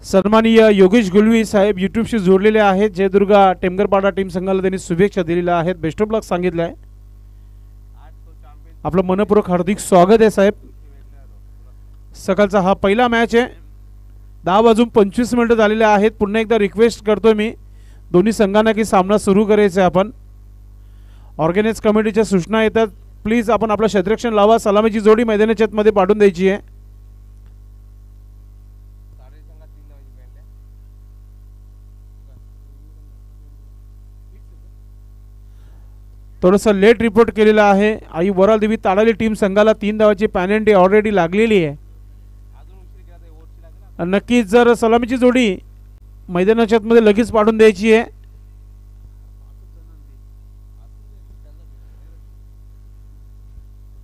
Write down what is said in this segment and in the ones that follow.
सन्माननीय योगेश गुलवी साहेब यूट्यूबशी जोडलेले आहेत। जयदुर्गा टेमगरपाडा टीम संघाला त्यांनी शुभेच्छा दिलेल्या आहेत, बेस्ट ऑफ लक सांगितलं आहे। आपलं मनपूर्वक हार्दिक स्वागत आहे साहेब। सकाळचा हा पहिला मॅच आहे। 10:25 झालेले आहेत। पुन्हा एकदा रिक्वेस्ट करतोय मी दोन्ही संघांना की सामना सुरू करायचा आहे। आपण ऑर्गनाइज कमिटीच्या सूचना येतात, प्लीज आपण आपलं क्षेत्ररक्षण लावा। सलामीची जोडी मैदानाच्या आतमध्ये पाठवून द्यायची आहे। थोडंसं लेट रिपोर्ट केलेला आहे। आई वराल देवी ताडाली टीम संघाला 3 धावाची पॅनल्टी ऑलरेडी लागलेली आहे। नक्कीच जर सलामीची जोडी मैदानाच्या आतमध्ये लगेच पाठवून द्यायची आहे।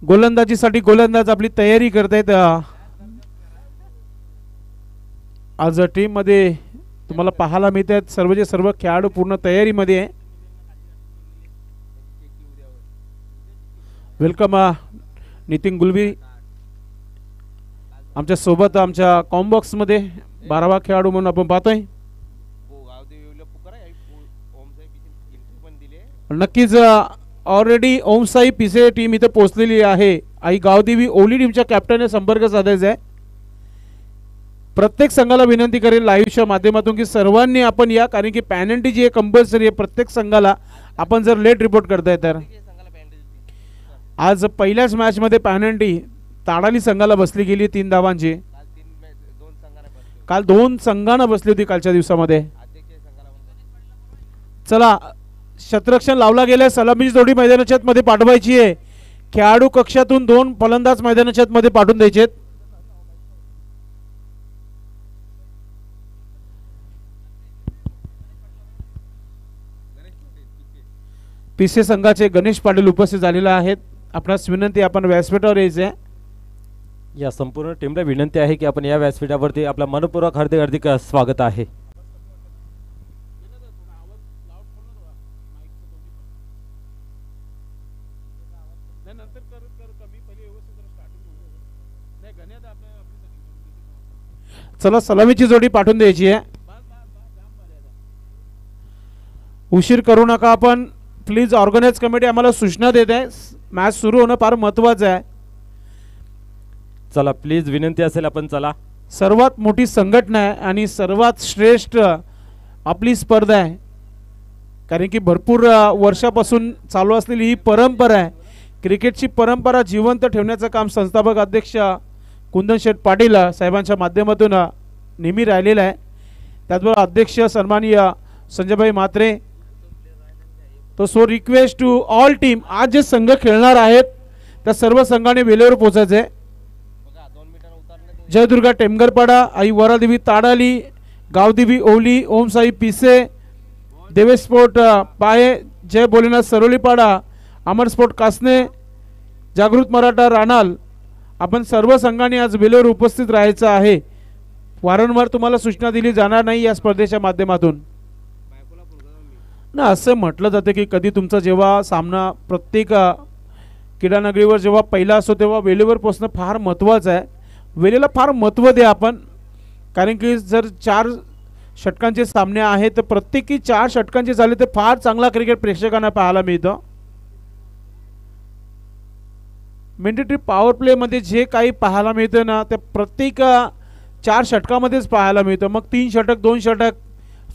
गोलंदाजीसाठी गोलंदाज आपली तयारी करतायत। आज टीम मध्ये तुम्हाला पाहायला मिळतात सर्वचे सर्व खेळाडू पूर्ण तयारीमध्ये आहे। वेलकम नितीन गुलवी आमच्या सोबत आमच्या कॉम्बॉक्स मध्ये 12वा खेळाडू म्हणून आपण पाहतोय। नक्कीच ऑलरेडी ओमसाई पिसे टीम इथे पोहोचलेली आहे। आई गावदेवी ओली टीमच्या कॅप्टनने संपर्क साधायचा आहे। प्रत्येक संघाला विनंती करेल लाईव्हच्या माध्यमातून की सर्वांनी आपण या, कारण की पॅनल्टी जी आहे कंपल्सरी आहे प्रत्येक संघाला। आपण जर लेट रिपोर्ट करताय तर आज पहिल्याच मॅच मध्ये पॅनल्टी ताडाली संघाला बसली गेली 3 धावांची। काल 2 संघांना बसली होती कालच्या दिवसामध्ये। चला क्षेत्ररक्षण लावला गेला। सलामीची जोडी मैदानाच्या आतमध्ये पाठवायची आहे। खेळाडू कक्षातून 2 फलंदाज मैदानाच्या आतमध्ये पाठवून द्यायचे। पिसे संघाचे गणेश पाटील उपस्थित झालेले आहेत। आपणास विनंती आपण व्यासपीठावर यायचे। या संपूर्ण टीमला विनंती आहे की आपण या व्यासपीठावरती आपला मनपूर्वक हार्दिक स्वागत आहे। चला सलामीची जोडी पाठवून द्यायची आहे। उशीर करू नका आपण प्लीज। ऑर्गनाइज कमिटी आम्हाला सूचना देत आहे, मॅच सुरू होणं फार महत्त्वाचं आहे। चला प्लीज विनंती असेल आपण चला। सर्वात मोठी संघटना आहे आणि सर्वात श्रेष्ठ आपली स्पर्धा आहे, कारण की भरपूर वर्षापासून चालू असलेली ही परंपरा आहे। क्रिकेटची परंपरा जिवंत ठेवण्याचं काम संस्थापक अध्यक्ष कुंदन शेठ पाटील साहेबांच्या माध्यमातून नेहमी राहिलेलं आहे। त्याचबरोबर अध्यक्ष सन्माननीय संजयभाई म्हात्रे। तो so request to all team, आज जे संघ खेळणार आहेत त्या सर्व संघाने वेळेवर पोहोचायचे आहे। जयदुर्गा टेमगरपाडा, आई वरादेवी ताडाली, गावदेवी ओली, ओमसाई पिसे, देवेश स्पोर्ट पाये, जय भोलेनाथ सरोलीपाडा, अमर स्पोर्ट कासने, जागृत मराठा राणाल, आपण सर्व संघांनी आज वेळेवर उपस्थित राहायचं आहे। वारंवार तुम्हाला सूचना दिली जाणार नाही या स्पर्धेच्या माध्यमातून ना। असं म्हटलं जातं की कधी तुमचा जेव्हा सामना प्रत्येक क्रीडानगरीवर जेव्हा पहिला असतो तेव्हा वेळेवर पोहोचणं फार महत्त्वाचं आहे। वेळेला फार महत्त्व द्या आपण, कारण की जर 4 षटकांचे सामने आहेत तर प्रत्येकी 4 षटकांचे झाले तर फार चांगला क्रिकेट प्रेक्षकांना पाहायला मिळतं। मॅन्डेटरी पॉवर प्ले मध्ये जे काही पाहायला मिळतं ना ते प्रत्येक 4 षटकामध्येच पाहायला मिळतं। मग 3 षटक 2 षटक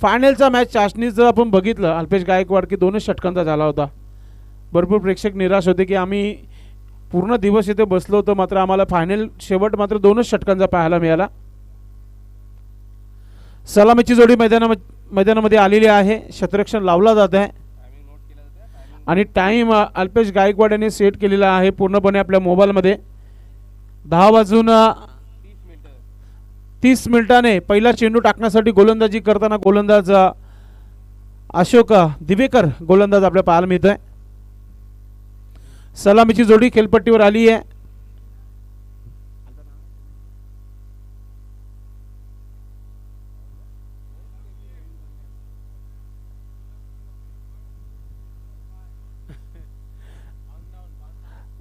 फायनलचा मॅच चाचणी जर आपण बघितलं अल्पेश गायकवाड की 2च षटकांचा झाला होता। भरपूर प्रेक्षक निराश होते की आम्ही पूर्ण दिवस इथे बसलो होतो, मात्र आम्हाला फायनल शेवट मात्र 2च षटकांचा पाहायला मिळाला। सलामीची जोडी मैदानामध्ये आलेली आहे। क्षेत्ररक्षण लावला जात आहे आणि टाइम अल्पेश गायकवाड यांनी सेट केलेला आहे पूर्णपणे आपल्या मोबाईलमध्ये। 10:30 मिनिटाने पहिला चेंडू टाकण्यासाठी गोलंदाजी करताना गोलंदाज अशोक दिवेकर गोलंदाज आपल्या पाहायला मिळत आहे। सलामीची जोडी खेळपट्टीवर आली आहे।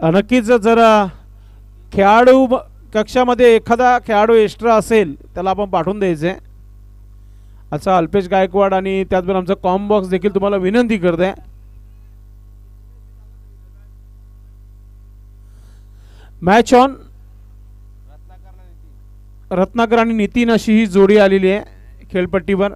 नक्कीच जर खेळाडू कक्षामध्ये एखादा खेळाडू एक्स्ट्रा असेल त्याला आपण पाठवून द्यायचे। असा अल्पेश गायकवाड आणि त्याचबरोबर आमचा कॉम बॉक्स देखील तुम्हाला विनंती करते, मॅच ऑन. रत्नाकर आणि नितीन अशी ही जोडी आलेली आहे खेळपट्टीवर.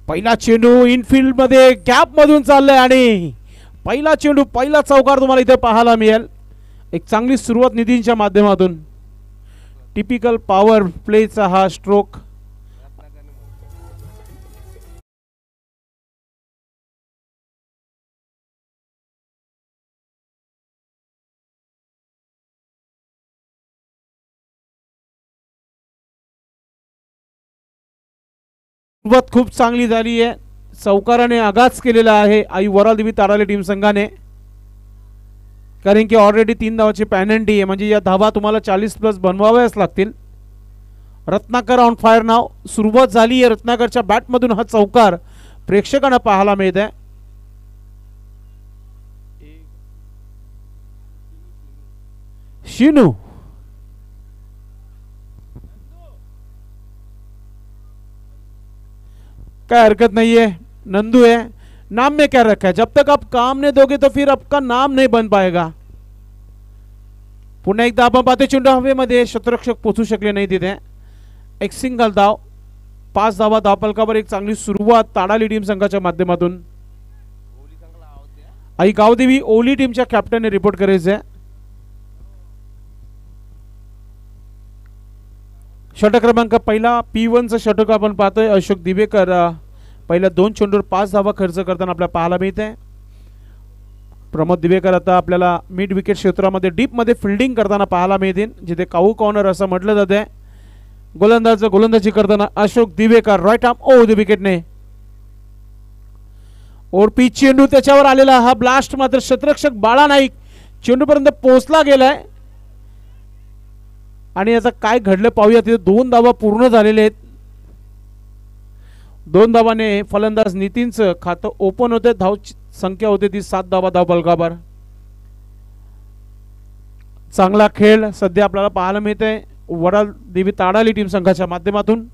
पहिला चेंडू इनफिल्ड मध्ये गॅप मधून चाललाय आणि पहिला चेंडू पहिला चौकार तुम्हाला इथे पाहायला मिळेल. एक चांगली सुरुवात नितीनच्या माध्यमातून. टिपिकल पॉवर प्लेचा हा स्ट्रोक. सुरुवात खूप चांगली झाली आहे. चौकाराने आगाज केलेला आहे आई वराल देवी ताडाले टीम संघाने, कारण की ऑलरेडी 3 धावाची पॅनल्टी आहे, म्हणजे या धावा तुम्हाला 40+ बनवाव्याच लागतील. रत्नाकर ऑन फायर नाव. सुरुवात झाली आहे रत्नाकरच्या बॅटमधून. हा चौकार प्रेक्षकांना पाहायला मिळत आहे. शिनू क्या हरकत नहीं है, नंदू है, नाम में क्या रखा है, जब तक आप काम नहीं दोगे तो फिर आपका नाम नहीं बन पाएगा. पुन्हा एकदा आपण पाहतो चेंडू हवेमध्ये, क्षेत्ररक्षक पोहोचू शकले नाही तिथे. एक सिंगल धाव, 5 धावा धावफलकावर. एक चांगली सुरुवात ताडाली टीम संघाच्या माध्यमातून. आई गावदेवी ओली टीमच्या कॅप्टनने रिपोर्ट करायचं आहे. षटक क्रमांक पहिला P1चं षटक आपण पाहतोय. अशोक दिवेकर पहिल्या 2 चेंडूवर 5 धावा खर्च करताना आपल्याला पाहायला मिळते. प्रमोद दिवेकर आता आपल्याला मिड विकेट क्षेत्रामध्ये डीप मध्ये फिल्डिंग करताना पाहायला मिळतील, जिथे काऊ कॉर्नर असं म्हटलं जाते. गोलंदाजी करताना Ashok Divekar right arm over the विकेटने. और पी चेंडू त्याच्यावर आलेला हा ब्लास्ट मात्र क्षेत्ररक्षक बाळा नाईक चेंडूपर्यंत पोहोचला गेलाय. आणि आता काय घडलं पाहूया. तिथे 2 धावा पूर्ण झालेले आहेत. 2 धावाने फलंदाज नितीनचं खातं ओपन होते. धाव संख्या होते ती 7 धावा धावफलकावर. चांगला खेळ सध्या आपल्याला पाहायला मिळते वडाल देवी ताडाली टीम संघाच्या माध्यमातून.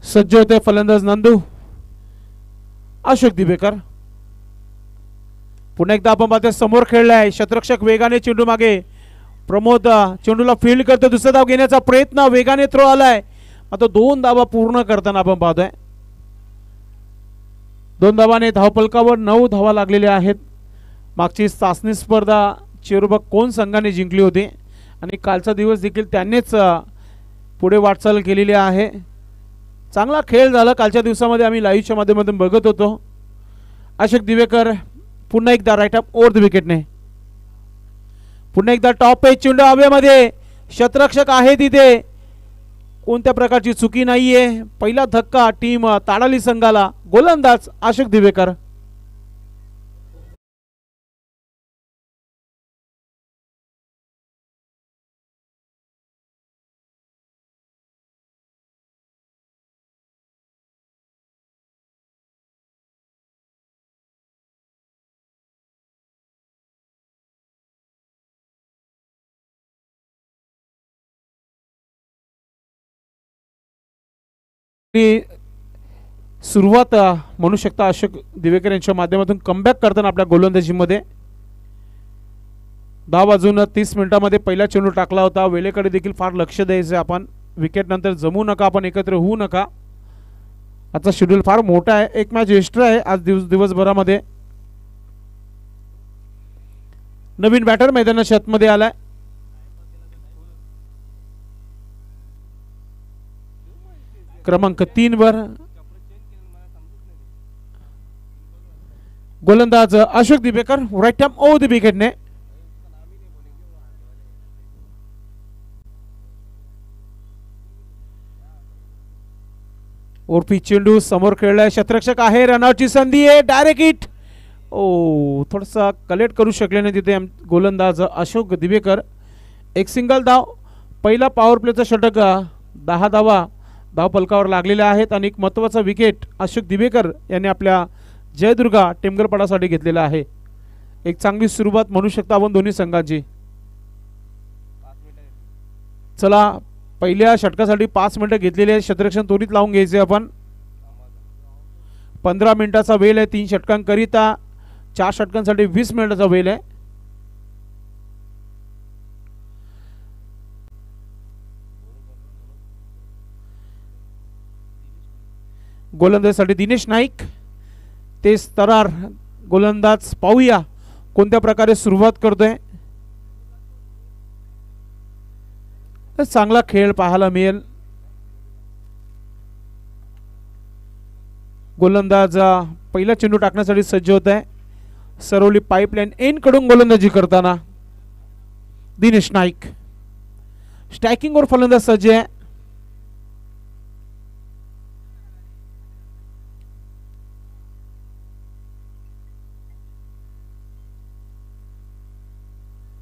सज्ज होते फलंदाज नंदू. अशोक दिवेकर पुन्हा एकदा आपण पाहतोय समोर खेळलाय. क्षेत्ररक्षक वेगाने चेंडू मागे. प्रमोद चेंडूला फील्ड करतो. दुसरा धाव घेण्याचा प्रयत्न, वेगाने थ्रो आलाय. आता 2 धावा पूर्ण करताना आपण पाहतोय. 2 धावाने धावफलकावर 9 धावा लागलेल्या आहेत. मागची चाचणी स्पर्धा चेरुबा कोण संघाने जिंकली होती आणि कालचा दिवस देखील त्यांनीच पुढे वाटचाल केलेली आहे. चांगला खेळ झाला कालच्या दिवसामध्ये, आम्ही लाईव्हच्या माध्यमातून बघत होतो. अशोक दिवेकर पुन्हा एकदा राईट आर्म ओव्हर द विकेटने. पुन्हा एकदा टॉप पेच चेंडू हवेमध्ये. क्षेत्ररक्षक आहे तिथे, कोणत्या प्रकारची चुकी नाहीये. पहिला धक्का टीम ताडाली संघाला. गोलंदाज अशोक दिवेकर. सुरुवात म्हणू शकता अशोक दिवेकर यांच्या माध्यमातून कमबॅक करताना आपल्या गोलंदाजीमध्ये. 10 वाजून 30 मिनिटांमध्ये पहिला चेंडू टाकला होता. वेळेकडे देखील फार लक्ष द्यायचं आपण. विकेट नंतर जमू नका, आपण एकत्र होऊ नका. आजचा शेड्यूल फार मोठा आहे. एक मॅच एक्स्ट्रा आहे आज दिवसभरामध्ये. नवीन बॅटर मैदानाच्या आतमध्ये आलाय. क्रमांक 3 वर गोलंदाज Ashok Divekar right arm over the विकेटने. ओरपी चेंडू समोर खेळलाय. क्षेत्ररक्षक आहे, रनआउटची संधी आहे. डायरेक्ट हिट ओ थोडासा कलेक्ट करू शकले नाही तिथे गोलंदाज अशोक दिवेकर. एक सिंगल धाव. पहिला पॉवर प्लेचा षटक 10 धावा धावफलकावर लागलेल्या आहेत आणि एक महत्त्वाचा विकेट अशोक दिवेकर यांनी आपल्या जयदुर्गा टेमगरपडासाठी घेतलेला आहे. एक चांगली सुरुवात म्हणू शकता आपण दोन्ही संघांची. चला पहिल्या षटकासाठी 5 मिनिटं घेतलेली आहे. क्षेत्ररक्षण त्वरित लावून घ्यायचे आपण. 15 मिनिटाचा वेळ आहे 3 षटकांकरिता. 4 षटकांसाठी 20 मिनिटाचा वेळ आहे. गोलंदाजीसाठी दिनेश नाईक तेज तरार गोलंदाज. पाहूया कोणत्या प्रकारे सुरुवात करतोय. चांगला खेळ पाहायला मिळेल. गोलंदाज पहिला चेंडू टाकण्यासाठी सज्ज होत आहे. सरवली पाईपलाईन एन कडून गोलंदाजी करताना दिनेश नाईक. स्ट्रायकिंगवर फलंदाज सज्ज आहे.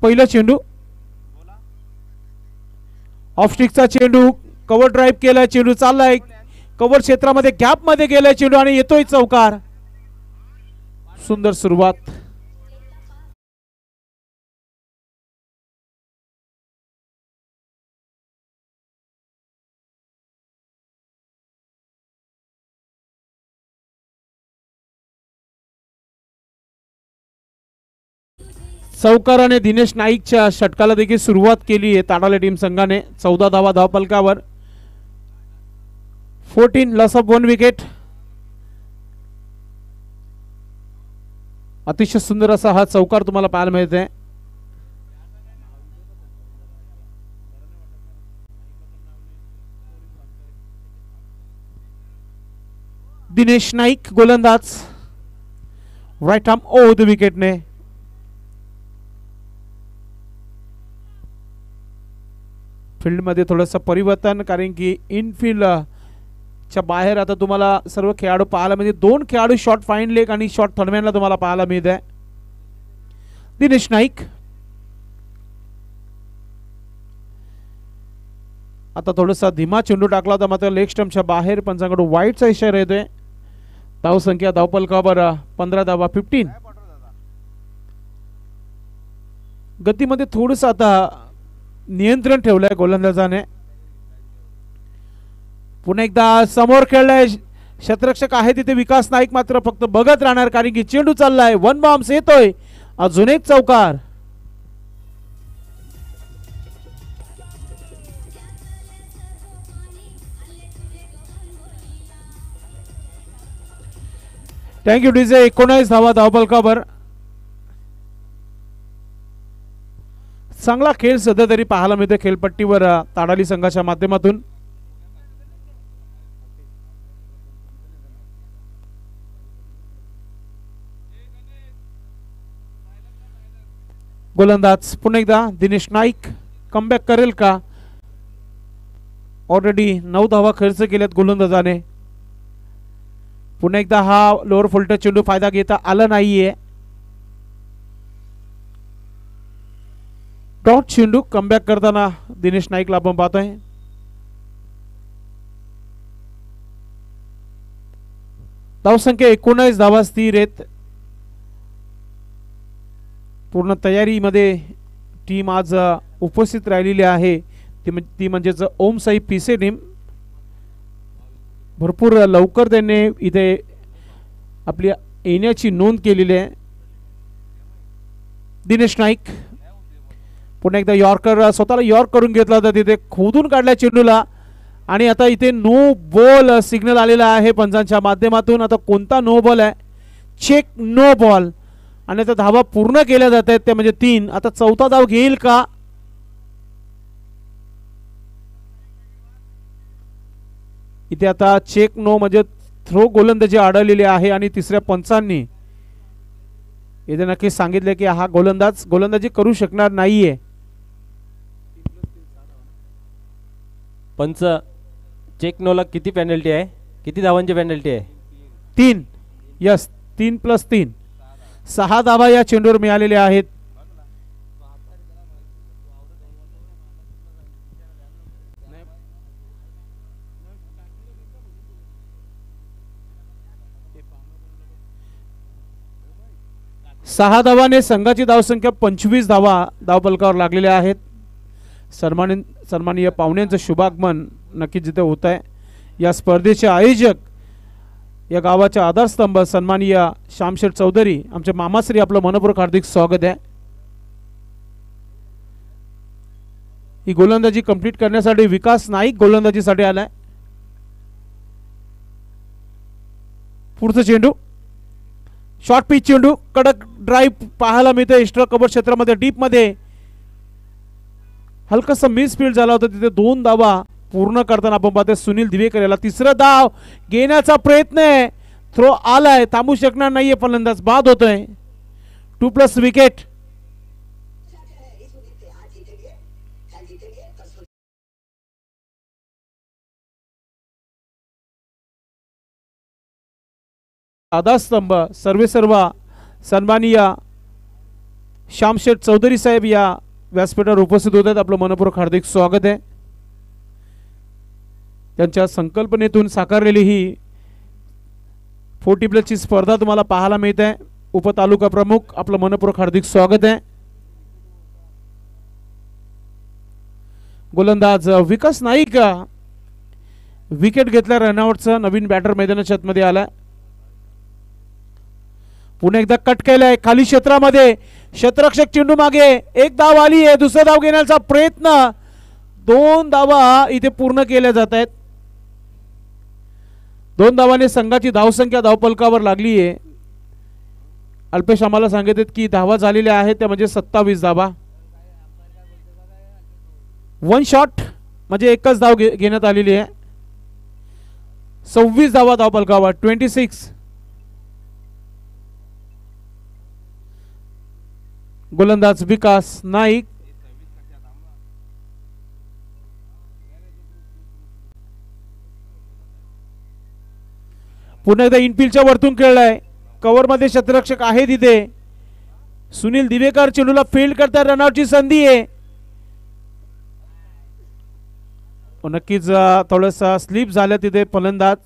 पहिला चेंडू ऑफ स्टिकचा चेंडू. कव्हर ड्राईव्ह केलाय. चेंडू चाललाय कव्हर क्षेत्रामध्ये गॅप मध्ये गेलाय चेंडू आणि येतोय चौकार. सुंदर सुरुवात. चौकाराने दिनेश नाईकच्या षटकाला देखील सुरुवात केली आहे ताडाले टीम संघाने. 14 धावा धावफलकावर. 14 लॉस ऑफ 1 विकेट. अतिशय सुंदर असा हा चौकार तुम्हाला पाहायला मिळते. दिनेश नाईक गोलंदाज. राईट आर्म ओव्हर द विकेटने. फील्डमध्ये थोडंसं परिवर्तन कारण की इनफील्ड च्या बाहेर आता तुम्हाला सर्व खेळाडू पाहायला म्हणजे 2 खेळाडू शॉर्ट फाईन लेग आणि शॉर्ट थर्डमॅनला तुम्हाला पाहायला मिळत आहे. दिनेश नाईक आता थोडासा धीमा चेंडू टाकला होता मात्र लेग स्टंपच्या बाहेर पंचांकडून वाईटचा इशारा येतोय. धावसंख्या धावफलकावर 15 धावा 15. गतीमध्ये थोडस आता नियंत्रण ठेवलंय गोलंदाजाने. पुन्हा एकदा समोर खेळलाय. क्षेत्ररक्षक आहे तिथे विकास नाईक मात्र फक्त बघत राहणार कारण की चेंडू चाललाय. 1 बाउन्स येतोय. अजून एक चौकार. Thank you DJ. 19 धावा धावफलकावर. चांगला खेळ सध्या तरी पाहायला मिळते खेळपट्टीवर ताडाली संघाच्या माध्यमातून. गोलंदाज पुन्हा एकदा दिनेश नाईक कमबॅक करेल का. ऑलरेडी 9 धावा खर्च केल्यात गोलंदाजाने. पुन्हा एकदा हा लोअर फुलटच चेंडू फायदा घेता आला नाहीये. डॉट चेंडू कमबॅक करताना दिनेश नाईकला आपण पाहतोय. धावसंख्या 19 धावा स्थिर आहेत. पूर्ण तयारीमध्ये टीम आज उपस्थित राहिलेली आहे ती म्हणजेच ओम साई पिसे टीम. भरपूर लवकर त्यांनी इथे आपली येण्याची नोंद केलेली आहे. दिनेश नाईक पुन्हा एकदा यॉर्कर स्वतःला यॉर्क करून घेतला होता तिथे खोदून काढल्या चेंडूला आणि आता इथे नो बॉल सिग्नल आलेला आहे पंचांच्या माध्यमातून. आता कोणता नो बॉल आहे. चेक नो बॉल आणि आता धावा पूर्ण केल्या जात आहेत ते म्हणजे 3. आता चौथा धाव घेईल का. इथे आता चेक नो म्हणजे थ्रो गोलंदाजी आढळलेली आहे आणि तिसऱ्या पंचांनी इथे नक्की सांगितले की हा गोलंदाज गोलंदाजी करू शकणार नाहीये. पंच चेक नोला किती पेनल्टी आहे. किती धावांची पेनल्टी आहे. 3. यस 3 + 3 6 धावा या चेंडूवर मिळालेल्या आहेत. सहा धावाने संघाची धावसंख्या 25 धावा धावफलकावर लागलेल्या आहेत. सन्माननीय पाहुण्यांचं शुभागमन नक्कीच जिथे होत आहे. या स्पर्धेचे आयोजक या गावाचे आधारस्तंभ सन्माननीय श्यामशेठ चौधरी आमचे मामाश्री, आपलं मनपूर्वक हार्दिक स्वागत आहे. ही गोलंदाजी कंप्लीट करण्यासाठी विकास नाईक गोलंदाजीसाठी आलाय. पुढचं चेंडू शॉर्ट पिच चेंडू, कडक ड्राईव्ह पाहायला मिळतं एक्स्ट्रा कव्हर क्षेत्रामध्ये, डीप मध्ये हलकासा मिसफील्ड झाला होता तिथे. 2 धावा पूर्ण करताना आपण पाहतोय सुनील दिवेकर याला तिसरा धाव घेण्याचा प्रयत्न आहे. थ्रो आलाय, थांबू शकणार नाहीये फलंदाज, बाद होतोय. 2+ विकेट. आधारस्तंभ सर्वेसर्वा सन्माननीय श्यामशेठ चौधरी साहेब या व्यासपीठावर उपस्थित होत आहेत. आपलं मनपूर्वक हार्दिक स्वागत आहे. त्यांच्या संकल्पनेतून साकारलेली ही 40+ ची स्पर्धा तुम्हाला पाहायला मिळते आहे. उपतालुका प्रमुख आपलं मनपूर्वक हार्दिक स्वागत आहे. गोलंदाज विकास नाईक विकेट घेतल्या रनआउटचा. नवीन बॅटर मैदानाच्या आतमध्ये आलाय. पुन्हा एकदा कट केलाय खाली क्षेत्रामध्ये, क्षेत्ररक्षक चेंडू मागे, 1 धाव आली आहे. दुसरा धाव घेण्याचा प्रयत्न, 2 धावा इथे पूर्ण केल्या जात आहेत. 2 धावाने संघाची धावसंख्या धावफलकावर लागली आहे. अल्पेश आम्हाला सांगितले की धावा झालेल्या आहेत त्या म्हणजे 27 धावा. 1 शॉट म्हणजे एकच धाव घेण्यात आलेली आहे. 26 धावा धावफलकावर. 26. गोलंदाज विकास नाईक. पुन्हा एकदा इनफिल्डच्या वरतून खेळलाय. कव्हर मध्ये क्षेत्ररक्षक आहे तिथे. सुनील दिवेकर चेंडूला फील्ड करतात. रनआउटची संधी आहे. नक्कीच थोडंसं स्लिप झालं तिथे फलंदाज.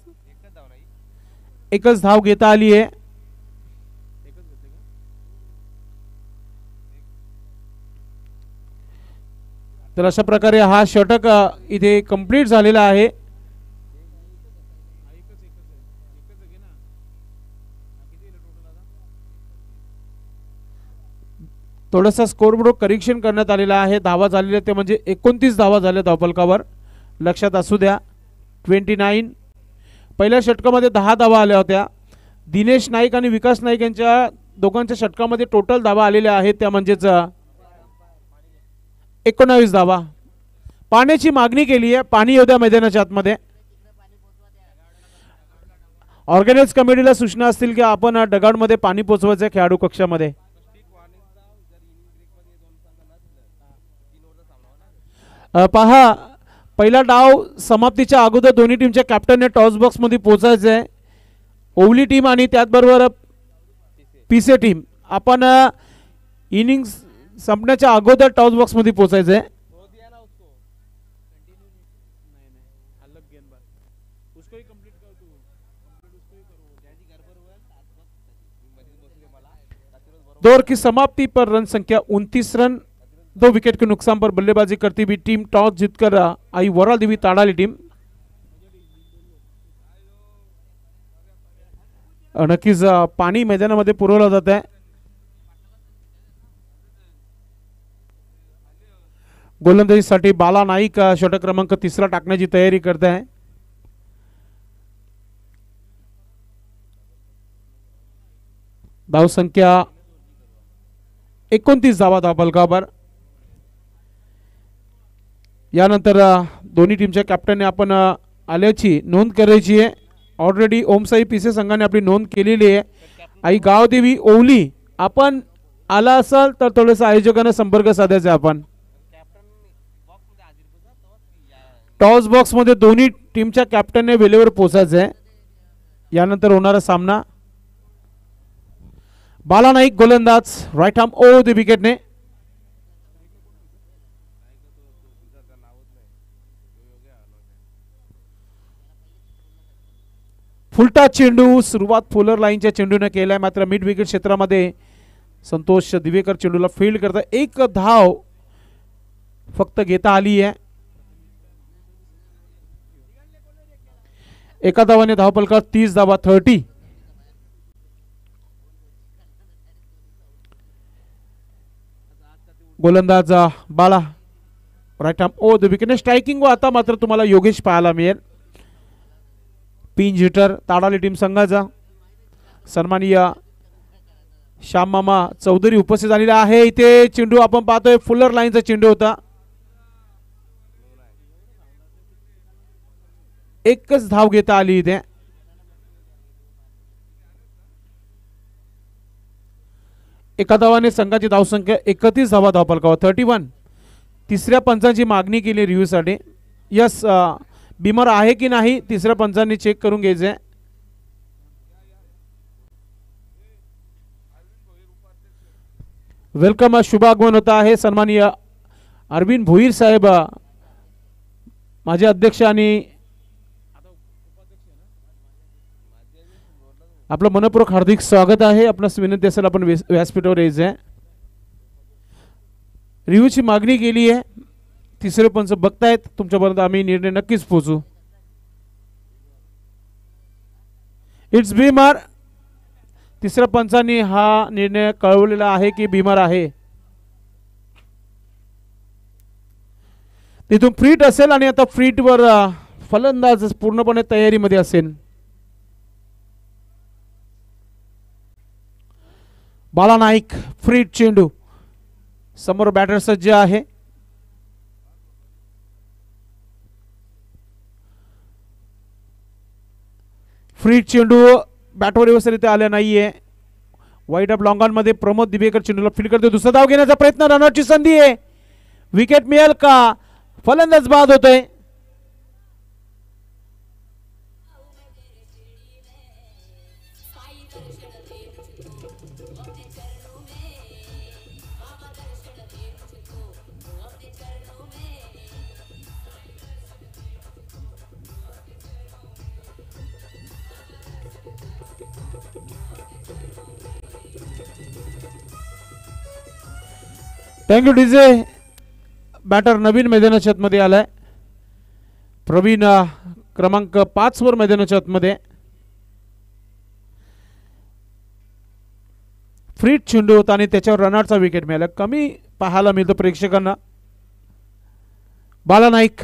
एकच धाव घेता आली आहे. तर अशा प्रकारे हा षटक इथे कंप्लीट झालेला आहे. थोडासा स्कोरबोर्ड करेक्शन करण्यात आलेला आहे. धावा झालेल्या ते म्हणजे 29 धावा झाल्या धावफलकावर. लक्षात असू द्या. 29. पहिल्या षटकामध्ये 10 धावा आल्या होत्या. दिनेश नाईक आणि विकास नाईक यांच्या दोघांच्या षटकामध्ये टोटल धावा आलेल्या आहेत त्या म्हणजेच 19 धावा. पाण्याची मागणी केली आहे. पाणी येऊ द्या मैदानाच्या आतमध्ये. ऑर्गनाइज कमिटीला सूचना असतील की आपण डगाडमध्ये पाणी पोचवायचं खेळाडू कक्षामध्ये. पहा, पहिला डाव समाप्तीच्या अगोदर दोन्ही टीमच्या कॅप्टनने टॉस बॉक्स मध्ये पोहोचायचं आहे. ओवली टीम आणि त्याचबरोबर पीसे टीम. आपण इनिंग्स संपण्याच्या अगोदर टॉस बॉक्स मध्ये पोहोचायचं आहे. दौर की समाप्ति पर रन संख्या 29 रन, 2 विकेट के नुकसान पर बल्लेबाजी करती हुई टीम टॉस जीतकर आई वराल देवी ताड़ाली टीम. नक्कीच पाणी मैदानामध्ये पुरवलं जात आहे. गोलंदाजीसाठी बाला नाईक षटक क्रमांक 3 टाकण्याची तयारी करत आहे. धावसंख्या 29 धावा धावफलकावर. यानंतर दोन्ही टीमच्या कॅप्टनने आपण आल्याची नोंद करायची आहे. ऑलरेडी ओमसाई पीसे संघाने आपली नोंद केलेली आहे. आई गावदेवी ओवली आपण आला असाल तर थोडंसं आयोजकांना संपर्क साधायचा. आपण टॉस बॉक्स मध्ये दोन्ही टीमच्या कॅप्टनने वेळेवर पोहोचायचं आहे. यानंतर होणारा सामना बाला नाईक गोलंदाज राईट आर्म ओव्हर द विकेटने. फुलटा चेंडू सुरुवात फुलर लाईनच्या चेंडूने केलाय, मात्र मिड विकेट क्षेत्रामध्ये संतोष दिवेकर चेंडूला फील्ड करता. एक धाव फक्त घेता आली आहे. एका धावाने धावफलकावर 30 धावा 30. गोलंदाज Bala right arm over the wicket. Striking व आता मात्र तुम्हाला योगेश पाहायला मिळेल. पिंच हिटर ताडाली टीम संघाचा सन्माननीय श्याम मामा चौधरी उपस्थित झालेला आहे. इथे चेंडू आपण पाहतोय फुलर लाईनचा चेंडू होता. एकच धाव घेता आली इथे. एका धावाने संघाची धावसंख्या 31 धावा धावफलकावर 31. तिसऱ्या पंचांची मागणी केली रिव्ह्यू साठी. यस बिमर आहे की नाही तिसऱ्या पंचांनी चेक करून घ्यायचंय. वेलकम शुभागमन होता आहे. सन्माननीय अरविंद भोईर साहेब माझे अध्यक्ष आणि आपलं मनपूर्वक हार्दिक स्वागत आहे. आपणास विनंती असेल आपण व्यासपीठावर यायचं आहे. रिव्ह्यूची मागणी केली आहे. तिसरे पंच बघतायत. तुमच्यापर्यंत आम्ही निर्णय नक्कीच पोहोचू. It's Beamer. तिसऱ्या पंचांनी हा निर्णय कळवलेला आहे की बीमर आहे. तिथून फ्रीट असेल आणि आता फ्रीटवर फलंदाज पूर्णपणे तयारीमध्ये असेल. बाला नाईक फ्रीट चेंडू समोर बॅटर सज्ज आहे. फ्रीट चेंडू बॅटवर व्यवस्थित आला नाहीये. वाईट अप लॉंग ऑन मध्ये प्रमोद दिवेकर चेंडूला फील्ड करतो. दुसरा धाव घेण्याचा प्रयत्न. रनआउटची संधी आहे. विकेट मिळेल का? फलंदाज बाद होतोय. Thank you DJ. बॅटर नवीन मैदानाच्या आतमध्ये आलाय. प्रवीण क्रमांक 5 वर मैदानाच्या आतमध्ये. फ्रीट चेंडू होता आणि त्याच्यावर रनआउटचा विकेट मिळाला. कमी पाहायला मिळतं प्रेक्षकांना. बाला नाईक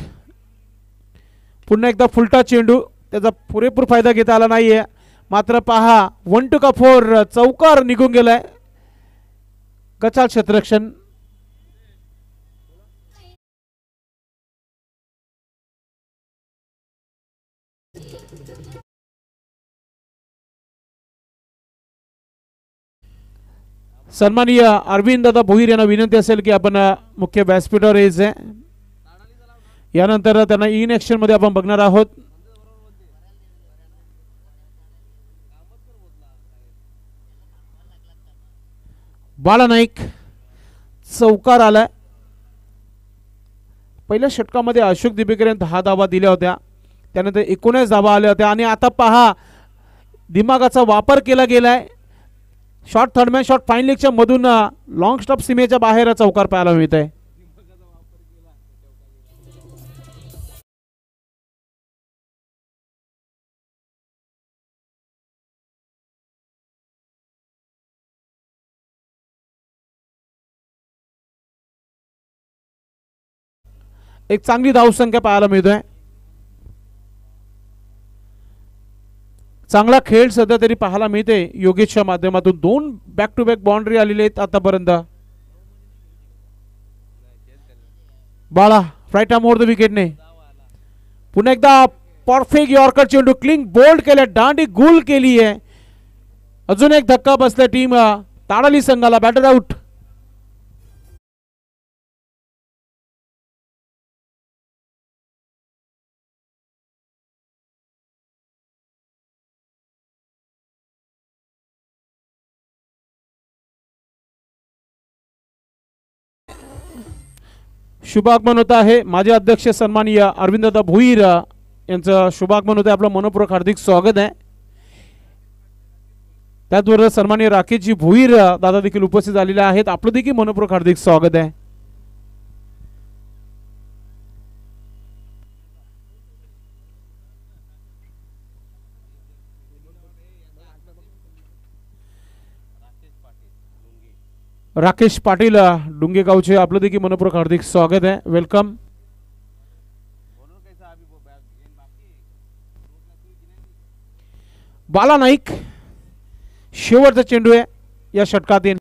पुन्हा एकदा फुलटा चेंडू. त्याचा पुरेपूर फायदा घेता आला नाहीये. मात्र पहा 1 to 4 चौकार निघून गेलाय. कचाल क्षेत्ररक्षण. सन्माननीय अरविंद दादा भोईर यांना विनंती असेल की आपण मुख्य व्यासपीठावर यायचंय. यानंतर त्यांना इन ऍक्शन मध्ये आपण बघणार आहोत. बाला नाईक चौकार आलाय. पहिल्या षटकामध्ये अशोक दिबेकर यांनी 10 धावा दिल्या होत्या. त्यानंतर 19 धावा आल्या होत्या. आणि आता पहा दिमागाचा वापर केला गेलाय. शॉर्ट थर्डमॅन शॉर्ट फाईन लेगच्या मधून लॉंग स्टॉप सीमेच्या बाहेर चौकार पाहायला मिळत आहे. एक चांगली धावसंख्या पाहायला मिळतोय. चांगला खेळ सध्या तरी पाहायला मिळते. योगेशच्या माध्यमातून 2 बॅक टू बॅक बाउंड्री आलेले आहेत आतापर्यंत. बाळा राईट आर्म ओव्हर द विकेटने पुन्हा एकदा परफेक्ट यॉर्कर चेंडू क्लिंग बोल्ड केल्या. दांडी गुल केली आहे. अजून एक धक्का बसला टीम ताडाली संघाला. Batter out. शुभागमन होत आहे. माजी अध्यक्ष सन्माननीय अरविंददादा भोईर यांचं शुभागमन होतं. आपलं मनपूर्वक हार्दिक स्वागत आहे. त्याचबरोबर सन्माननीय राकेशजी भोईर दादा देखील उपस्थित झालेले आहेत. आपलं देखील मनपूर्वक हार्दिक स्वागत आहे. राकेश पाटील डुंगेगावचे आपलं देखील मनपूर्वक हार्दिक स्वागत आहे. वेलकम. बाला नाईक शेवटचा चेंडू आहे या षटकातील.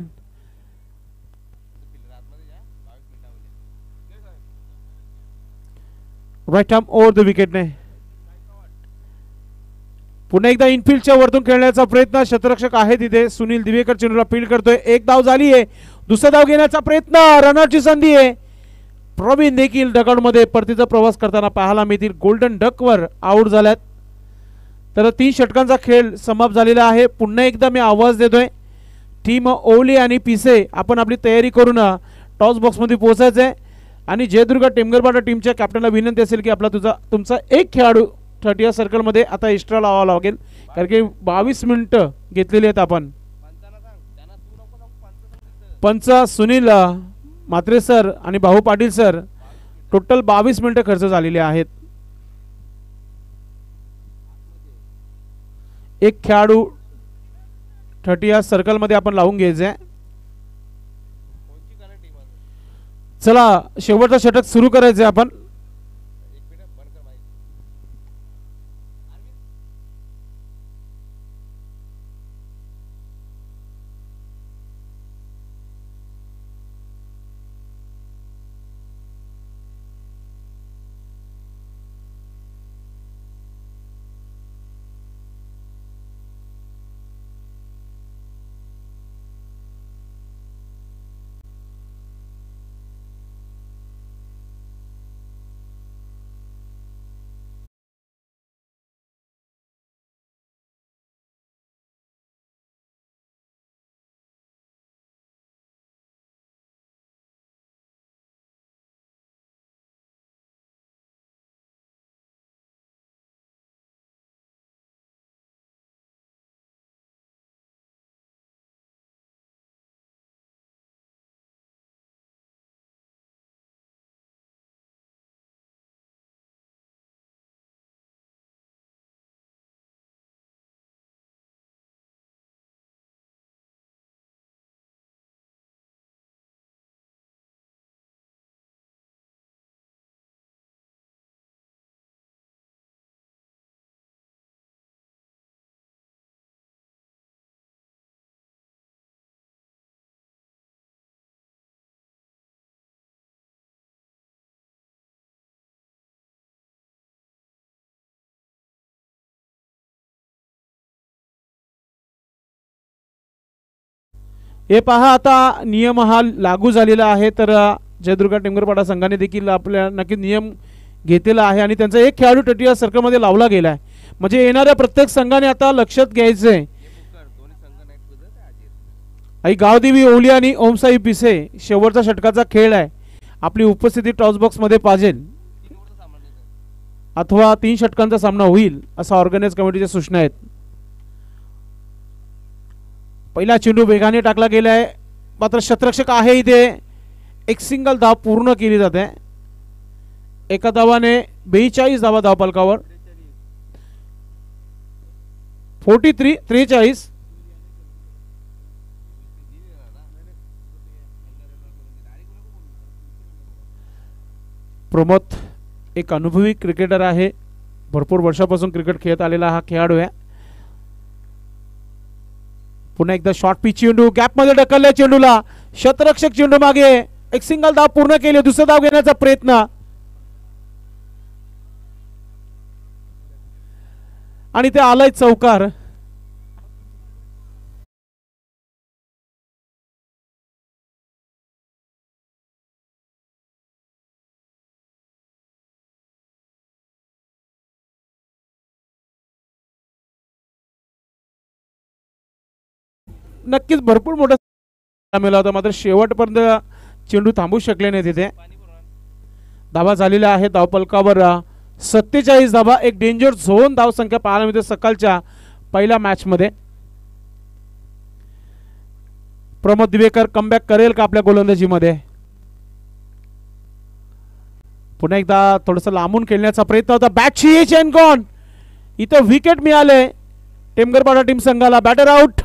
राईट आर्म ओव्हर द विकेटने. पुन्हा एकदा इनफिल्डच्या वरतून खेळण्याचा प्रयत्न. क्षेत्ररक्षक आहे तिथे. सुनील दिवेकर चेंडूला फील्ड करतोय. एक धाव झाली आहे. दुसरा धाव घेण्याचा प्रयत्न. रनरची संधी आहे. प्रवीण देखील दगडमध्ये परतीचा प्रवास करताना पाहायला मिळतील. गोल्डन डकवर आउट झाल्यात. तर 3 षटकांचा खेळ समाप्त झालेला आहे. पुन्हा एकदा मी आवाज देतोय. टीम ओवली आणि पिसे आपण आपली तयारी करून टॉस बॉक्समध्ये पोहोचायचं आहे. आणि जयदुर्ग टेमगरपाडा टीमच्या कॅप्टनला विनंती असेल की तुमचा एक खेळाडू 30 सर्कलमध्ये आता एक्स्ट्रा लावावा लागेल. कारण की 22 मिनिटं घेतलेली आहेत आपण. पंच सुनील म्हात्रे सर आणि भाऊ पाटील सर टोटल 22 मिनिटं खर्च झालेले आहेत. एक खेळाडू 30 सर्कलमध्ये आपण लावून घ्यायचं आहे. चला शेवटचा षटक सुरू करायचं आहे आपण. हे पहा आता नियम हा लागू झालेला आहे. तर जयदुर्ग टेमगरपाडा संघाने देखील आपल्या नक्कीच नियम घेतलेला आहे आणि त्यांचा एक खेळाडू 30 सर्कलमध्ये लावला गेला आहे. म्हणजे येणाऱ्या प्रत्येक संघाने आता लक्षात घ्यायचंय. आई गावदेवी ओवली आणि ओमसाई पिसे शेवटचा षटकाचा खेळ आहे. आपली उपस्थिती टॉस बॉक्स मध्ये पाहिजे अथवा 3 षटकांचा सामना होईल असा ऑर्गनाइज कमिटीच्या सूचना आहेत. पहिला चेंडू वेगाने टाकला गेला आहे. मात्र क्षेत्ररक्षक आहे इथे. एक सिंगल धाव पूर्ण केली जाते. एका धावाने 42 धावा धावफलकावर. 43 प्रमोद एक अनुभवी क्रिकेटर आहे. भरपूर वर्षापासून क्रिकेट खेळत आलेला हा खेळाडू आहे. पुन्हा एकदा शॉर्ट पिच चेंडू गॅप मध्ये ढकलल्या चेंडूला. क्षेत्ररक्षक चेंडू मागे. एक सिंगल धाव पूर्ण केली. दुसरा धाव घेण्याचा प्रयत्न आणि ते आलाय चौकार. नक्कीच भरपूर मोठा मिळाला होता. मात्र शेवटपर्यंत चेंडू थांबू शकले नाही तिथे. धावा झालेल्या आहेत धावपलकावर 47 धावा. एक डेंजर झोन धावसंख्या पाहायला मिळते सकाळच्या पहिल्या मॅच मध्ये. प्रमोद दिवेकर कमबॅक करेल का आपल्या गोलंदाजीमध्ये? पुन्हा एकदा थोडंसं लांबून खेळण्याचा प्रयत्न होता. बॅटची चेन गॉन. इथं विकेट मिळाले टेमगरपाडा टीम संघाला. Batter out.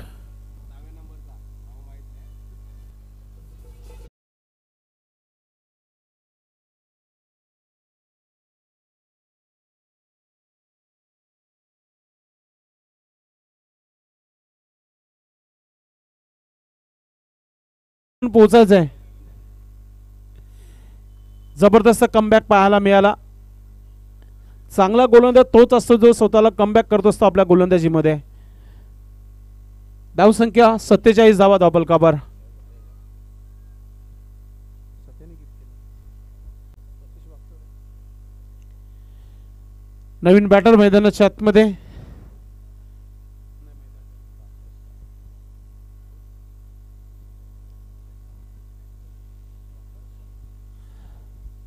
पोहोचायचंय. जबरदस्त कमबॅक पाहायला मिळाला. चांगला गोलंदाज तोच असतो जो स्वतःला कमबॅक करत असतो आपल्या गोलंदाजीमध्ये. धावसंख्या 47 धावा धावपलकावर. नवीन बॅटर मैदानाच्या आतमध्ये.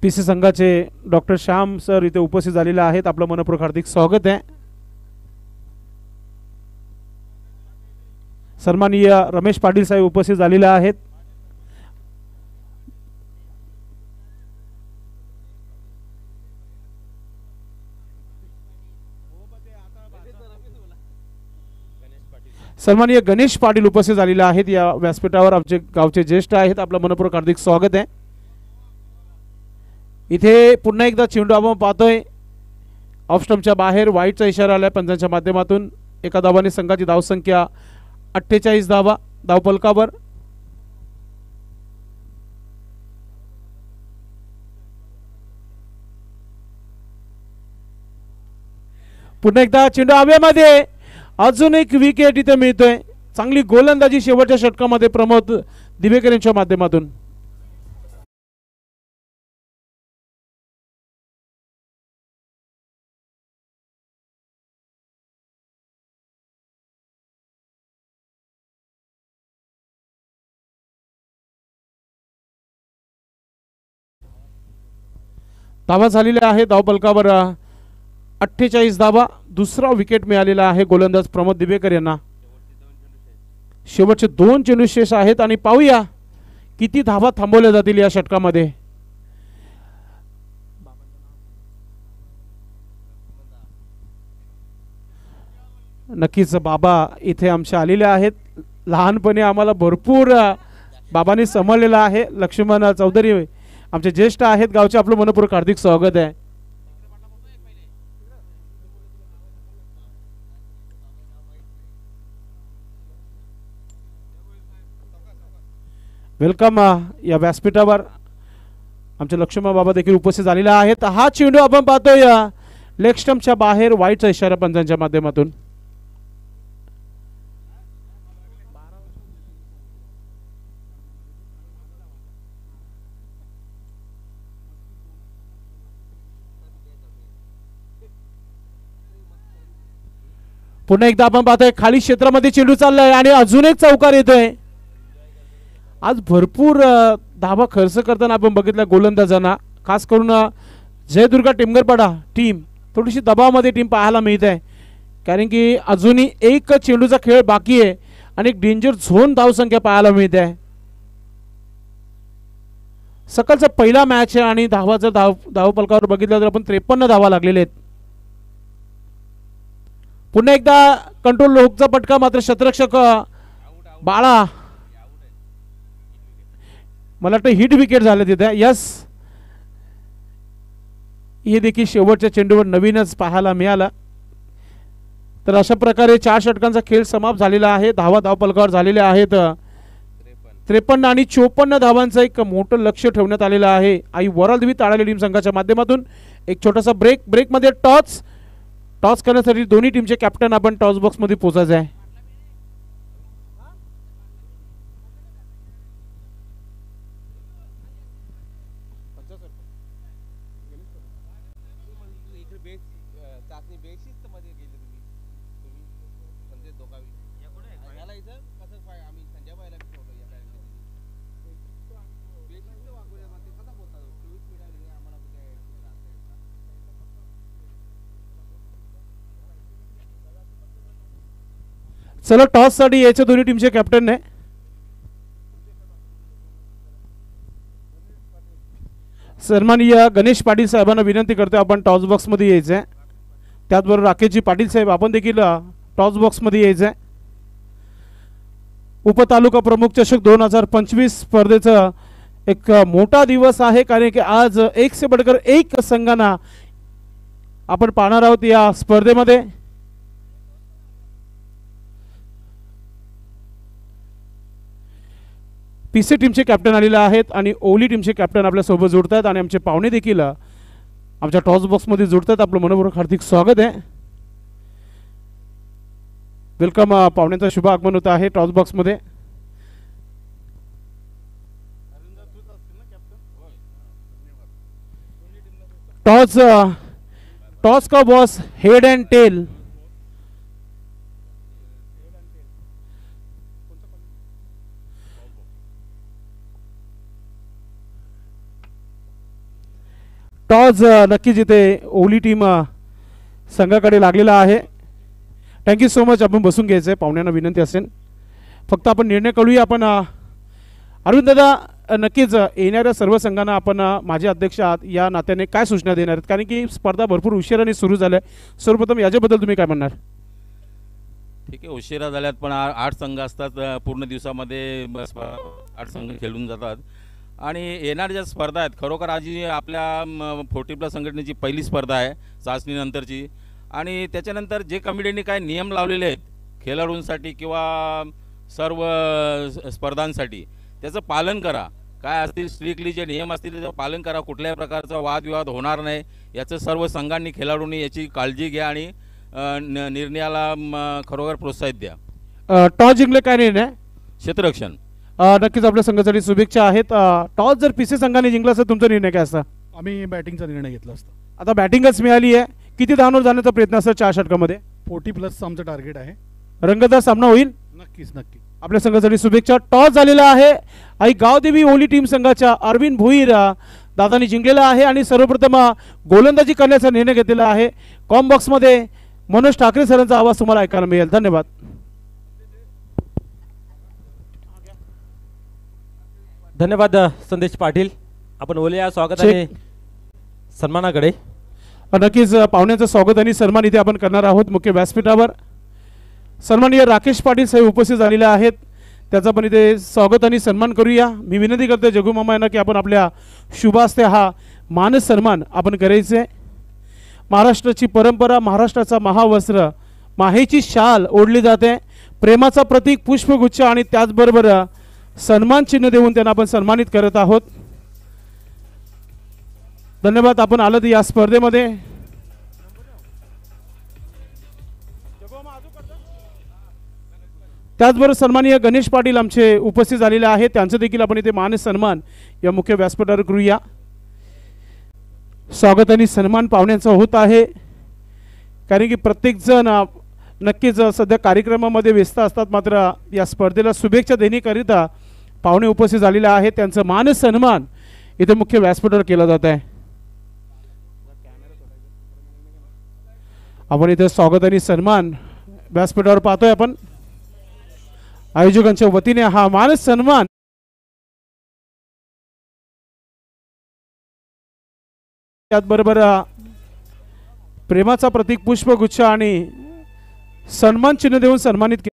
पीसी संघाचे डॉक्टर श्याम सर इथे उपस्थित झालेले आहेत. आपलं मनपूर्वक हार्दिक स्वागत आहे. सन्माननीय रमेश पाटील साहेब उपस्थित झालेले आहेत. सन्माननीय गणेश पाटील उपस्थित झालेले आहेत या व्यासपीठावर. आमचे गावचे ज्येष्ठ आहेत. आपलं मनपूर्वक हार्दिक स्वागत आहे. इथे पुन्हा एकदा चेंडू आपण पाहतोय ऑफ स्टंपच्या बाहेर. वाईटचा इशारा आलाय पंचांच्या माध्यमातून. एका धावाने संघाची धावसंख्या 48 धावा धावपलकावर. पुन्हा एकदा चेंडू हवेमध्ये. अजून एक विकेट इथे मिळतोय. चांगली गोलंदाजी शेवटच्या षटकामध्ये प्रमोद दिवेकर यांच्या माध्यमातून. धावा झालेल्या आहे धावपलकावर 48 धावा. दुसरा विकेट मिळालेला आहे गोलंदाज प्रमोद दिवेकर यांना. शेवटचे 2 चेंडू शेष आहेत आणि पाहूया किती धावा थांबवल्या जातील या षटकामध्ये. नक्कीच बाबा इथे आमचे आलेले आहेत. लहानपणी आम्हाला भरपूर बाबांनी सांभाळलेला आहे. लक्ष्मण चौधरी आमचे ज्येष्ठ आहेत गावचे. आपलं मनपूर्वक हार्दिक स्वागत आहे. वेलकम या व्यासपीठावर. आमचे लक्ष्मण बाबा देखील उपस्थित झालेले आहेत. हा चेंडू आपण पाहतोय लेग स्टंपच्या बाहेर. वाईटचा इशारा पंचांच्या माध्यमातून. पुन्हा एकदा आपण पाहतोय खाली क्षेत्रामध्ये चेंडू चाललाय आणि अजून एक चौकार येतोय. आज भरपूर धावा खर्च करताना आपण बघितलं गोलंदाजांना. खास करून जयदुर्गा टेमगरपाडा टीम थोडीशी दबावामध्ये टीम पाहायला मिळत आहे. कारण की अजूनही एक चेंडूचा खेळ बाकी आहे आणि एक डेंजर झोन धावसंख्या पाहायला मिळते आहे. सकाळचा पहिला मॅच आहे आणि धावा जर धावपलकावर बघितलं तर आपण 53 धावा लागलेले आहेत. पुन्हा एकदा कंट्रोल लोकचा पटका. मात्र शतरक्षक बाळा मला वाटतं हिट विकेट झाले तिथे. यस, हे देखील शेवटच्या चेंडूवर नवीनच पाहायला मिळाला. तर अशा प्रकारे 4 षटकांचा खेळ समाप्त झालेला आहे. धावा धावपलकावर झालेल्या आहेत 53 आणि 54 धावांचं एक मोठं लक्ष ठेवण्यात आलेलं आहे. आई वरलदेवी ताळाली टीम संघाच्या माध्यमातून. एक छोटासा ब्रेकमध्ये टॉस करण्यासाठी दोन्ही टीमचे कॅप्टन आपण टॉस बॉक्स मध्ये पोहोचायचं आहे. चला टॉस साठी यायचे दोन्ही टीमचे कॅप्टन ने सन्माननीय गणेश पाटील साहेबांना विनंती करतो आपण टॉस बॉक्स मध्ये यायचंय. त्याचबरोबर राकेशजी पाटील साहेब आपण देखील टॉस बॉक्स मध्ये यायचंय. उपतालुका प्रमुख चषक 2025 स्पर्धेचा एक मोठा दिवस आहे कारण की आज एक से बढ़कर एक संघांना आपण पाहणार आहोत या स्पर्धेमध्ये. पीसी टीमचे कॅप्टन आलेले आहेत आणि ओली टीमचे कॅप्टन आपल्या सोबत जोडतात आणि आमचे पाहुणे देखील आमच्या टॉस बॉक्स मध्ये जोडतात. आपलं मनपूर्वक हार्दिक स्वागत आहे. वेलकम. पाहुण्यांचं शुभ आगमन होत आहे टॉस बॉक्स मध्ये. टॉस का boss head and tail. Toss नक्कीच इथे ओली टीम संघाकडे लागलेला आहे. Thank you so much. आपण बसून घ्यायचं आहे. पाहुण्यांना विनंती असेल फक्त आपण निर्णय कळूया. आपण अरविंद दादा नक्कीच येणाऱ्या सर्व संघांना आपण माझे अध्यक्ष आहात या नात्याने काय सूचना देणार आहेत कारण की स्पर्धा भरपूर उशिराने सुरू झाल्या. सर्वप्रथम याच्याबद्दल तुम्ही काय म्हणणार? ठीक आहे, उशिरा झाल्यात पण 8 संघ असतात पूर्ण दिवसामध्ये. 8 संघ खेळून जातात आणि येणाऱ्या ज्या स्पर्धा आहेत खरोखर आज ही आपल्या 40+ संघटनेची पहिली स्पर्धा आहे चाचणीनंतरची. आणि त्याच्यानंतर जे कमिटीने काय नियम लावलेले आहेत खेळाडूंसाठी किंवा सर्व स्पर्धांसाठी त्याचं पालन करा. काय असतील स्ट्रिक्टली जे नियम असतील त्याचं पालन करा. कुठल्याही प्रकारचा वादविवाद होणार नाही याचं सर्व संघांनी खेळाडूंनी याची काळजी घ्या आणि निर्णयाला खरोखर प्रोत्साहित द्या. टॉस जिंकले काय निर्णय? क्षेत्ररक्षण. नक्कीच आपल्या संघासाठी शुभेच्छा आहेत. टॉस जर पीसी संघाने जिंकला तर तुमचा निर्णय काय असता? आम्ही बॅटिंगचा निर्णय घेतला असता. आता बॅटिंगच मिळाली आहे. किती धावांवर जाण्याचा प्रयत्न असतो 4 षटकामध्ये? 40+ आमचं टार्गेट आहे. रंगतदार सामना होईल. नक्कीच नक्की. आपल्या संघासाठी शुभेच्छा. टॉस झालेला आहे आणि गावदेवी ओली टीम संघाच्या अरविंद भोईर दादांनी जिंकलेला आहे आणि सर्वप्रथम गोलंदाजी करण्याचा निर्णय घेतलेला आहे. कॉम बॉक्स मध्ये मनोज ठाकरे सरांचा आवाज तुम्हाला ऐकायला मिळेल. धन्यवाद. धन्यवाद संदेश पाटील. आपण ओले या स्वागताने सन्मानाकडे. नक्कीच पाहुण्यांचं स्वागत आणि सन्मान इथे आपण करणार आहोत मुख्य व्यासपीठावर. सन्माननीय राकेश पाटील साहेब उपस्थित झालेले आहेत. त्याचा पण इथे स्वागत आणि सन्मान करूया. मी विनंती करतो जगू मामा यांना की आपण आपल्या शुभ हस्ते हा मानस सन्मान आपण करायचे. महाराष्ट्राची परंपरा, महाराष्ट्राचा महावस्त्र, माहेची शाल ओढली जाते. प्रेमाचा प्रतीक पुष्पगुच्छ आणि त्याचबरोबर सन्मान चिन्ह देऊन त्यांना आपण सन्मानित करत आहोत. धन्यवाद. आपण आलात या स्पर्धेमध्ये. त्याचबरोबर सन्माननीय गणेश पाटील आमचे उपस्थित झालेले आहेत. त्यांचं देखील आपण इथे मान सन्मान या मुख्य व्यासपीठावर करूया. स्वागत आणि सन्मान पाहुण्यांचा होत आहे कारण की प्रत्येकजण नक्कीच सध्या कार्यक्रमामध्ये व्यस्त असतात. मात्र या स्पर्धेला शुभेच्छा देण्याकरिता पाहुणे उपस्थित झालेले आहेत. त्यांचं मान सन्मान इथे मुख्य व्यासपीठावर केला जात आहे. आपण इथे स्वागत आणि सन्मान व्यासपीठावर पाहतोय. आपण आयोजकांच्या वतीने हा मान सन्मान त्याचबरोबर प्रेमाचा प्रतीक पुष्पगुच्छ आणि सन्मान चिन्ह देऊन सन्मानित केले.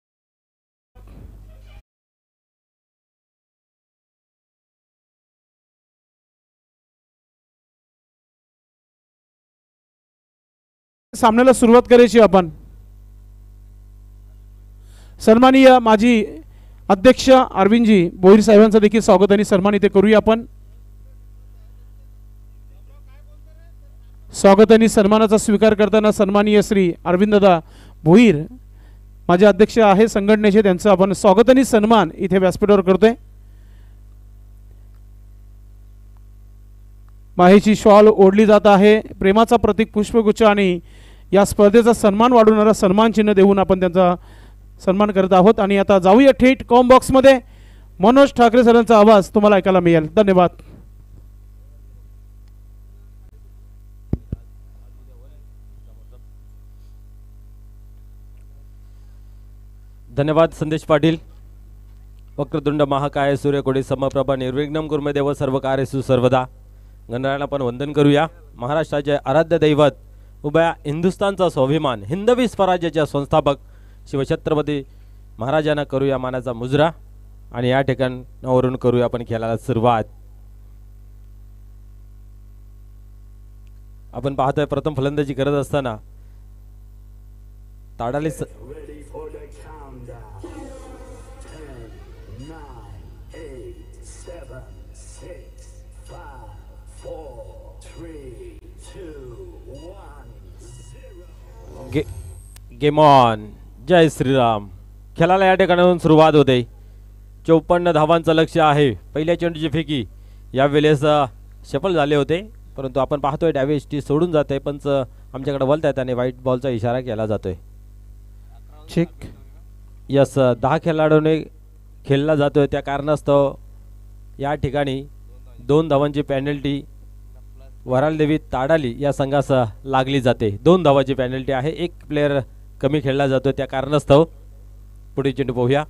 सामन्याला सुरुवात करायची आपण. सन्माननीय माजी अध्यक्ष अरविंदजी भोईर साहेबांचं देखील स्वागत आणि सन्मान इथे करूया आपण. स्वागत आणि सन्मानाचा स्वीकार करताना सन्माननीय श्री अरविंददा भोईर माझे अध्यक्ष आहे संघटनेचे, त्यांचं आपण स्वागत आणि सन्मान इथे व्यासपीठावर करतोय. माहेची शॉल ओढली जात आहे. प्रेमाचा प्रतीक पुष्पगुच्छ आणि या स्पर्धेचा सन्मान वाढवणारा सन्मान चिन्ह देऊन आपण त्यांचा सन्मान करत आहोत. आणि आता जाऊया थेट कॉम बॉक्स मध्ये. मनोज ठाकरे सरांचा आवाज तुम्हाला ऐकायला मिळेल. धन्यवाद. धन्यवाद संदेश पाटील. वक्रतुंड महाकाय सूर्यकोडी समप्रभा निर्विघ्नं कुर्मे देव सर्व कार्येषु सर्वदा. गणरायाला पण वंदन करूया. महाराष्ट्राचे आराध्य दैवत, उभ्या हिंदुस्थानचा स्वाभिमान, हिंदवी स्वराज्याच्या संस्थापक शिवछत्रपती महाराजांना करूया मानाचा मुजरा. आणि या ठिकाणावरून करूया आपण खेळाला सुरुवात. आपण पाहतोय प्रथम फलंदाजी करत असताना ताडाली गेम ऑन. जय श्रीराम. खेळाला या ठिकाणाहून सुरुवात होते. 54 धावांचं लक्ष आहे. पहिल्या चेंडूची फेकी यावेळेस सफल झाले होते, परंतु आपण पाहतोय डावीष्टी सोडून जाते. पंच आमच्याकडे वळत आहेत आणि व्हाईट बॉलचा इशारा केला जातोय. चेक. यस, 10 खेळाडूने खेळला जातोय. त्या कारणास्तव या ठिकाणी 2 धावांची पेनल्टी वरालदेवी ताडाली या संघास लागली जाते. 2 धावाची पेनल्टी आहे. एक प्लेयर कमी खेळला जातोय त्या कारणास्तव. पुढे चेंडू पाहूया.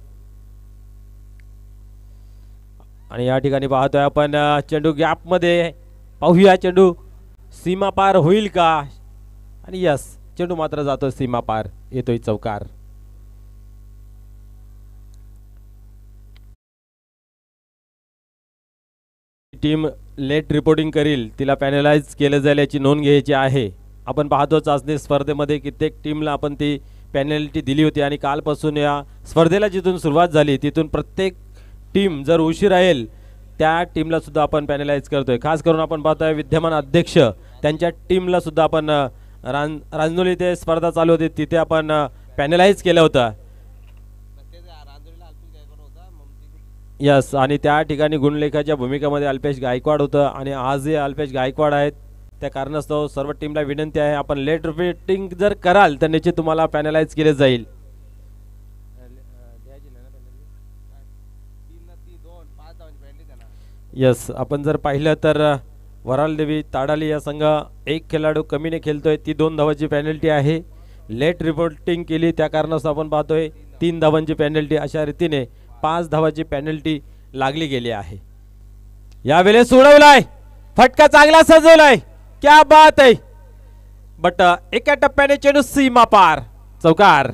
आणि या ठिकाणी पाहतोय आपण चेंडू गॅप मध्ये पाहूया. चेंडू सीमा पार होईल का? आणि यस, चेंडू मात्र जातो सीमा पार. येतोय चौकार. टीम लेट रिपोर्टिंग करील तिला पॅनलाइज केलं जाईल याची नोंद घ्यायची आहे. आपण पाहतो चाचणी स्पर्धेमध्ये कित्येक टीमला आपण ती पेनल्टी दिली होती आणि कालपासून या स्पर्धेला जिथून सुरुवात झाली तिथून प्रत्येक टीम जर उशीर राहील त्या टीमला सुद्धा आपण पॅनलाइज करतोय. खास करून आपण पाहतोय विद्यमान अध्यक्ष त्यांच्या टीमला सुद्धा आपण रांजनोली ते स्पर्धा चालू होती तिथे आपण पॅनलाइज केलं होतं. यस, आणि त्या ठिकाणी गुणलेखाच्या भूमिकेमध्ये अल्पेश गायकवाड होतं आणि आजही अल्पेश गायकवाड आहेत. त्या कारणास्तव सर्व टीमला विनंती आहे आपण लेट रिपोर्टिंग जर कराल तर निश्चित तुम्हाला पॅनलाइज केले जाईल. यस, आपण जर पाहिलं तर वरालदेवी ताडाली या संघ एक खेळाडू कमीने खेळतोय. ती 2 धावाची पेनल्टी आहे. लेट रिपोर्टिंग केली त्या कारणास्तव आपण पाहतोय 3 धावांची पेनल्टी. अशा रीतीने 5 धावाची पेनल्टी लागली गेली आहे. यावेळेस सोडवलाय, फटका चांगला सजवलाय. क्या बात आहे. बट एका टप्प्याने चेंडू सीमा पार. चौकार.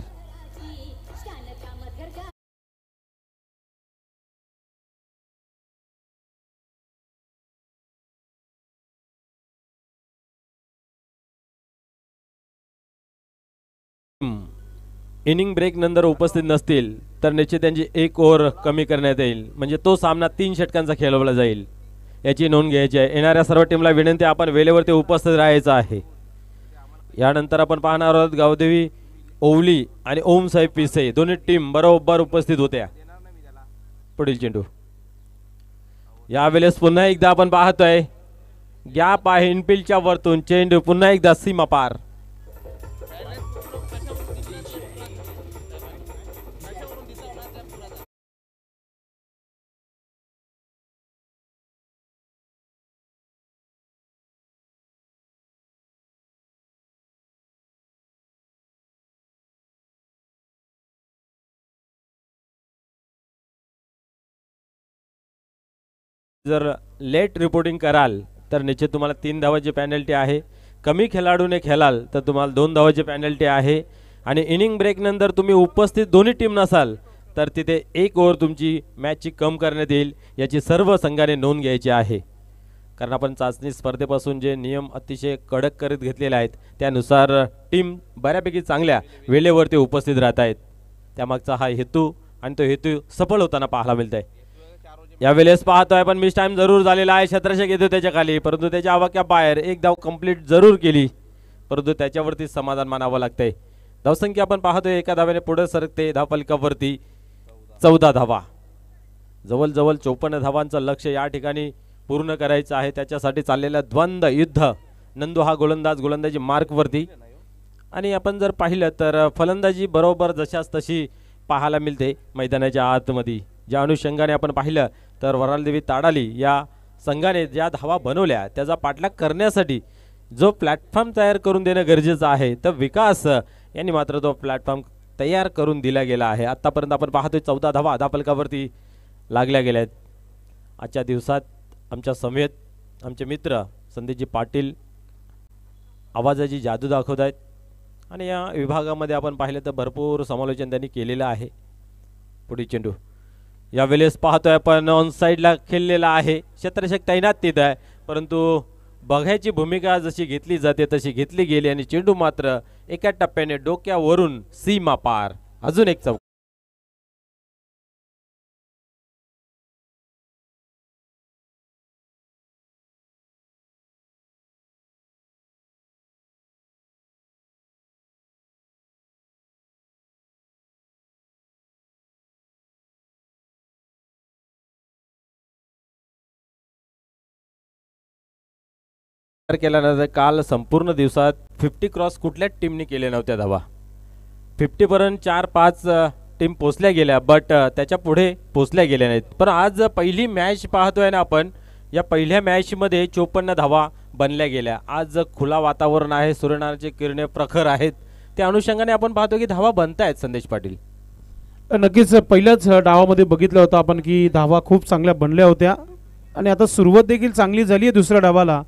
इनिंग ब्रेक नंतर उपस्थित नसतील तर निश्चित त्यांची 1 ओव्हर कमी करण्यात येईल. म्हणजे तो सामना 3 षटकांचा खेळवला जाईल याची नोंद घ्यायची आहे. येणाऱ्या सर्व टीमला विनंती आपण वेळेवरती उपस्थित राहायचं आहे. यानंतर आपण पाहणार आहोत गावदेवी ओवली आणि ओम साहेब पिसे दोन्ही टीम बरोबर उपस्थित होत्या. पुढील चेंडू यावेळेस पुन्हा एकदा आपण पाहतोय गॅप आहे इनफिल्डच्या वरतून. चेंडू पुन्हा एकदा सीमा पार. जर लेट रिपोर्टिंग कराल तर निश्चित तुम्हाला 3 धावाची पेनल्टी आहे. कमी खेळाडूने खेळाल तर तुम्हाला 2 धावाची पेनल्टी आहे. आणि इनिंग ब्रेक नंतर तुम्ही उपस्थित दोन्ही टीम नसाल तर तिथे 1 ओव्हर तुमची मॅचची कम करण्यात येईल याची सर्व संघाने नोंद घ्यायची आहे. कारण आपण चाचणी स्पर्धेपासून जे नियम अतिशय कडक करत घेतलेले आहेत त्यानुसार टीम बऱ्यापैकी चांगल्या वेळेवरती उपस्थित राहत आहेत. त्यामागचा हा हेतू आणि तो हेतू सफल होताना पाहायला मिळत आहे. यावेळेस पाहतोय पण मिस टाइम जरूर झालेला आहे. छत्रशक येतो त्याच्या खाली परंतु त्याच्या आवाक्या बाहेर 1 धाव कंप्लीट जरूर केली परंतु त्याच्यावरती समाधान मानावं लागतंय. धावसंख्या आपण पाहतोय एका धाव्याने पुढे सरकते. धावफलकावरती 14 धावा. जवळजवळ 54 धावांचं लक्ष या ठिकाणी पूर्ण करायचं आहे. त्याच्यासाठी चाललेलं द्वंद्व युद्ध. नंदू हा गोलंदाजी मार्कवरती. आणि आपण जर पाहिलं तर फलंदाजी बरोबर जशाच तशी पाहायला मिळते मैदानाच्या आतमध्ये. ज्या अनुषंगाने आपण पाहिलं तर वरालदेवी ताडाली या संघाने ज्या धावा बनवल्या त्याचा पाठलाग करण्यासाठी जो प्लॅटफॉर्म तयार करून देणं गरजेचं आहे तर विकास यांनी मात्र तो प्लॅटफॉर्म तयार करून दिला गेला आहे. आत्तापर्यंत आपण पाहतोय 14 धावा धापलकावरती लागल्या गेल्या आहेत. आजच्या दिवसात आमच्या समेत आमचे मित्र संदीपजी पाटील आवाजाची जादू दाखवत आहेत आणि या विभागामध्ये आपण पाहिलं तर भरपूर समालोचन त्यांनी केलेलं आहे. पुढील चेंडू यावेळेस पाहतोय आपण ऑन साईडला खेळलेला आहे. क्षेत्ररक्षक तैनात तिथं आहे, परंतु बघायची भूमिका जशी घेतली जाते तशी घेतली गेली आणि चेंडू मात्र एका टप्प्याने डोक्यावरून सीमा पार. अजून एक चौक केल्यानंतर काल संपूर्ण दिवसात 50 क्रॉस कुठल्याच टीमने केले नव्हत्या धावा. 50 पर्यंत 4-5 टीम पोचल्या गेल्या, बट त्याच्या पुढे पोचल्या गेल्या नाहीत. पण आज पहिली मॅच पाहतोय ना आपण, या पहिल्या मॅचमध्ये 54 धावा बनल्या गेल्या. आज खुला वातावरण आहे, सूर्यनारायणचे किरणे प्रखर आहेत, त्या अनुषंगाने आपण पाहतो की धावा बनतायत. संदेश पाटील नक्कीच पहिल्याच डावामध्ये बघितलं होतं आपण की धावा खूप चांगल्या बनल्या होत्या आणि आता सुरुवात देखील चांगली झाली आहे दुसऱ्या डावाला,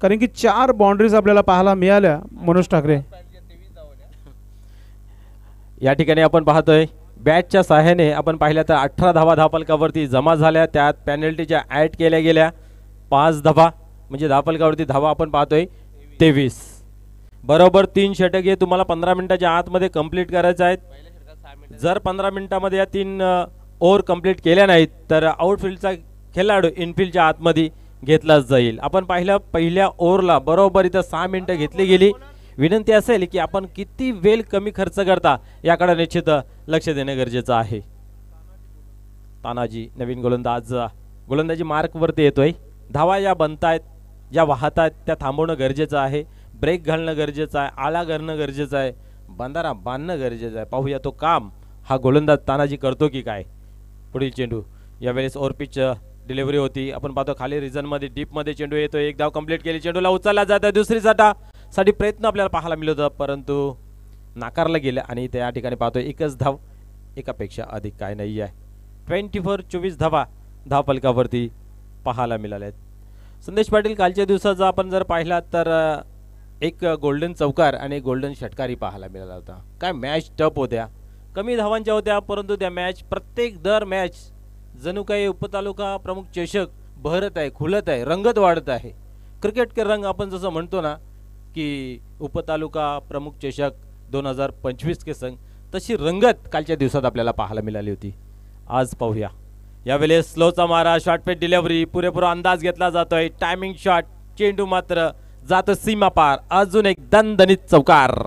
कारण की 4 बाउंड्रीज आपल्याला पाहायला मिळाल्या. मनोज ठाकरे या ठिकाणी आपण पाहतोय बॅटच्या सहाय्याने आपण पाहिलं तर 18 धावा धापलकावरती जमा झाल्या. त्यात पॅनल्टीच्या ॲड केल्या गेल्या 5 धावा, म्हणजे धापलकावरती धावा आपण पाहतोय 23. बरोबर 3 षटक हे तुम्हाला 15 मिनिटाच्या आतमध्ये कंप्लीट करायचं आहेत. जर 15 मिनिटामध्ये या 3 ओव्हर कंप्लीट केल्या नाहीत तर आउटफील्डचा खेळाडू इनफील्डच्या आतमध्ये घेतलाच जाईल. आपण पाहिलं पहिल्या ओव्हरला बरोबर इथं 6 मिनिटं घेतली गेली. विनंती असेल की आपण किती वेळ कमी खर्च करता याकडे निश्चित लक्ष देणे गरजेचं आहे. तानाजी नवीन गोलंदाज गोलंदाजी मार्कवरती येतोय. धावा या बनतायत, ज्या वाहत आहेत त्या थांबवणं गरजेचं आहे. ब्रेक घालणं गरजेचं आहे, आळा करणं गरजेचं आहे, बंधारा बांधणं गरजेचं आहे. पाहूया तो काम हा गोलंदाज तानाजी करतो की काय. पुढील चेंडू यावेळेस ओव्हरपिच डिलिव्हरी होती. आपण पाहतो खाली रिझनमध्ये डीपमध्ये चेंडू येतो. एक धाव कंप्लीट केली, चेंडूला उचलला जात आहे. दुसरी साठी प्रयत्न आपल्याला पाहायला मिळत होता, परंतु नाकारलं गेलं आणि त्या ठिकाणी पाहतो एकच धाव, एकापेक्षा अधिक काय नाही आहे. 24 धावा धावफलकावरती पाहायला मिळाल्या आहेत. संदेश पाटील कालच्या दिवसाचा आपण जर पाहिला तर एक गोल्डन चौकार आणि गोल्डन षटकारी पाहायला मिळाला होता. काय मॅच टप होत्या, कमी धावांच्या होत्या, परंतु त्या मॅच प्रत्येक दर मॅच जणू काही उपतालुका प्रमुख चषक बहरत आहे, खुलत आहे, रंगत वाढत आहे. क्रिकेट के रंग आपण जसं म्हणतो ना की उपतालुका प्रमुख चषक 2025 के संघ, तशी रंगत कालच्या दिवसात आपल्याला पाहायला मिळाली होती. आज पाहूया यावेळेस स्लोचा मारा, शॉर्टपेट डिलिव्हरी, पुरेपूर अंदाज घेतला जातोय. टायमिंग शॉट, चेंडू मात्र जातो सीमा पार. अजून एक दणदणीत चौकार.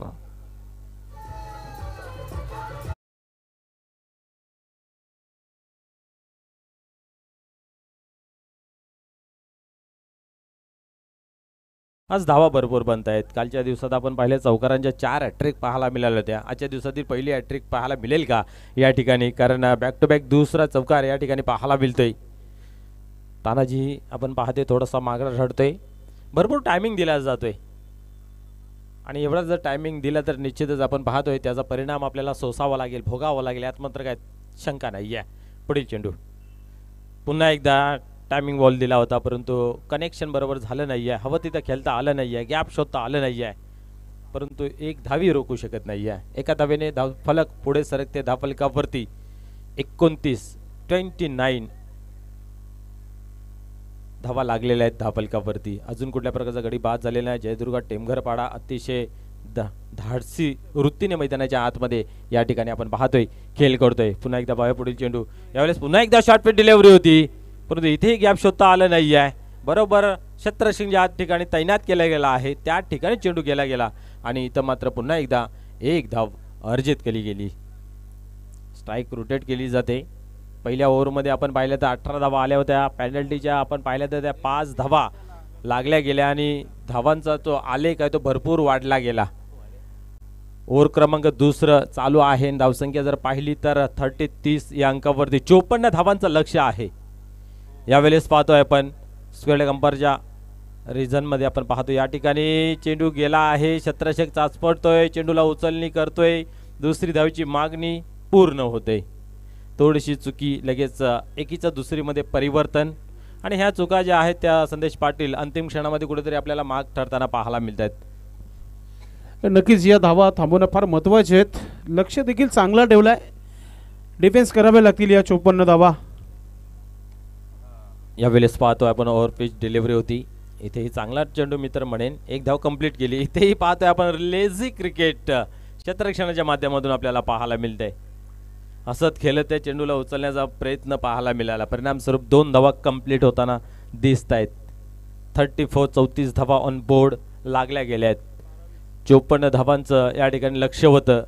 आज धावा भरपूर बनत आहेत. कालच्या दिवसात आपण पाहिल्या चौकारांच्या 4 हॅट्रिक पाहायला मिळाल्या होत्या. आजच्या दिवसातील पहिली हॅट्रिक पाहायला मिळेल का या ठिकाणी, कारण बॅक टू बॅक दुसरा चौकार या ठिकाणी पाहायला मिळतोय. तानाजी आपण पाहते थोडासा मागं रडतोय. भरपूर टायमिंग दिला जातोय आणि एवढा जर टायमिंग दिला तर निश्चितच आपण पाहतोय त्याचा परिणाम आपल्याला सोसावा लागेल, भोगावा लागेल, यात मात्र काय शंका नाही आहे. पुढील चेंडू पुन्हा एकदा टायमिंग बॉल दिला होता, परंतु कनेक्शन बरोबर झालं नाही आहे. हवं तिथं खेळता आलं नाही आहे, गॅप शोधता आलं नाही आहे, परंतु एक धावी रोखू शकत नाही आहे. एका धावेने धावफलक पुढे सरकते. धावफलकावरती 29 धावा लागलेल्या आहेत धावफलकावरती. अजून कुठल्या प्रकारचा गडी बाद झालेला आहे. जयदुर्गा टेमघरपाडा अतिशय धाडसी वृत्तीने मैदानाच्या आतमध्ये या ठिकाणी आपण पाहतोय खेळ करतोय. पुन्हा एकदा बाहेर पुढील चेंडू, यावेळेस पुन्हा एकदा शॉर्टपेट डिलिव्हरी होती, परंतु इथेही गॅप शोधता आलं नाही आहे. बरोबर क्षेत्ररक्षक ज्या ठिकाणी तैनात केला गेला आहे त्या ठिकाणी चेंडू केला गेला आणि इथं मात्र पुन्हा एकदा एक धाव अर्जित केली गेली. स्ट्राईक रोटेट केली जाते. पहिल्या ओव्हरमध्ये आपण पाहिलं तर 18 धावा आल्या होत्या. पेनल्टीच्या आपण पाहिल्या तर त्या 5 धावा लागल्या गेल्या आणि धावांचा तो आलेख आहे तो भरपूर वाढला गेला. ओव्हर क्रमांक दुसरं चालू आहे. धावसंख्या जर पाहिली तर 30 या अंकावरती 54 धावांचं लक्ष आहे. यावेळेस पाहतोय आपण स्क्वेअर कंपरच्या रिझनमध्ये आपण पाहतो या ठिकाणी चेंडू गेला आहे. क्षेत्ररक्षक चाचपडतोय, चेंडूला उचलणी करतोय. दुसरी धावेची मागणी पूर्ण होते. थोडीशी चुकी लगेच एकीचं दुसरीमध्ये परिवर्तन आणि ह्या चुका ज्या आहेत त्या संदेश पाटील अंतिम क्षणामध्ये कुठेतरी आपल्याला माग ठरताना पाहायला मिळत आहेत. नक्कीच या धावा थांबवणं फार महत्त्वाचे आहेत. लक्ष देखील चांगला ठेवलाय. डिफेन्स करावे लागतील या 54 धावा. यावेळेस पाहतोय आपण ओव्हर पिच डिलिव्हरी होती. इथेही चांगला चेंडू मित्र म्हणेन. एक धाव कंप्लीट केली. इथेही पाहतोय आपण लेझी क्रिकेट क्षेत्ररक्षणाच्या माध्यमातून आपल्याला पाहायला मिळतंय. हसत खेळत त्या चेंडूला उचलण्याचा प्रयत्न पाहायला मिळाला. परिणामस्वरूप 2 धावा कंप्लीट होताना दिसत आहेत. 34 धावा ऑन बोर्ड लागल्या गेल्या आहेत. 54 धावांचं या ठिकाणी लक्ष होतं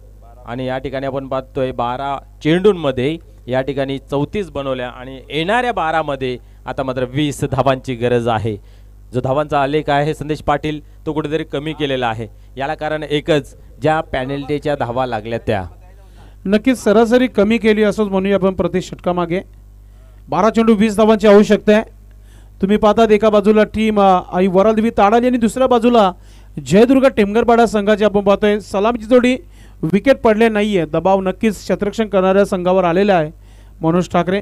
आणि या ठिकाणी आपण पाहतोय 12 चेंडूंमध्ये या ठिकाणी 34 बनवल्या आणि येणाऱ्या 12 मध्ये आता मात्र 20 धावांची गरज आहे. जो धावांचा आलेख आहे संदेश पाटील तो कुठेतरी कमी केलेला आहे. याला कारण एकच, ज्या पॅनल्टीच्या धावा लागल्या त्या नक्कीच सरासरी कमी केली असंच म्हणूया आपण प्रति षटकामागे. 12 चेंडू 20 धावांची आवश्यकता आहे. तुम्ही पाहतात एका बाजूला टीम आई वरालदेवी ताडाली आणि दुसऱ्या बाजूला जयदुर्ग टेमगरपाडा संघाची आपण पाहतोय सलामीची जोडी. विकेट पडले नाहीये. दबाव नक्कीच क्षेत्ररक्षण करणाऱ्या संघावर आलेला आहे. मनोज ठाकरे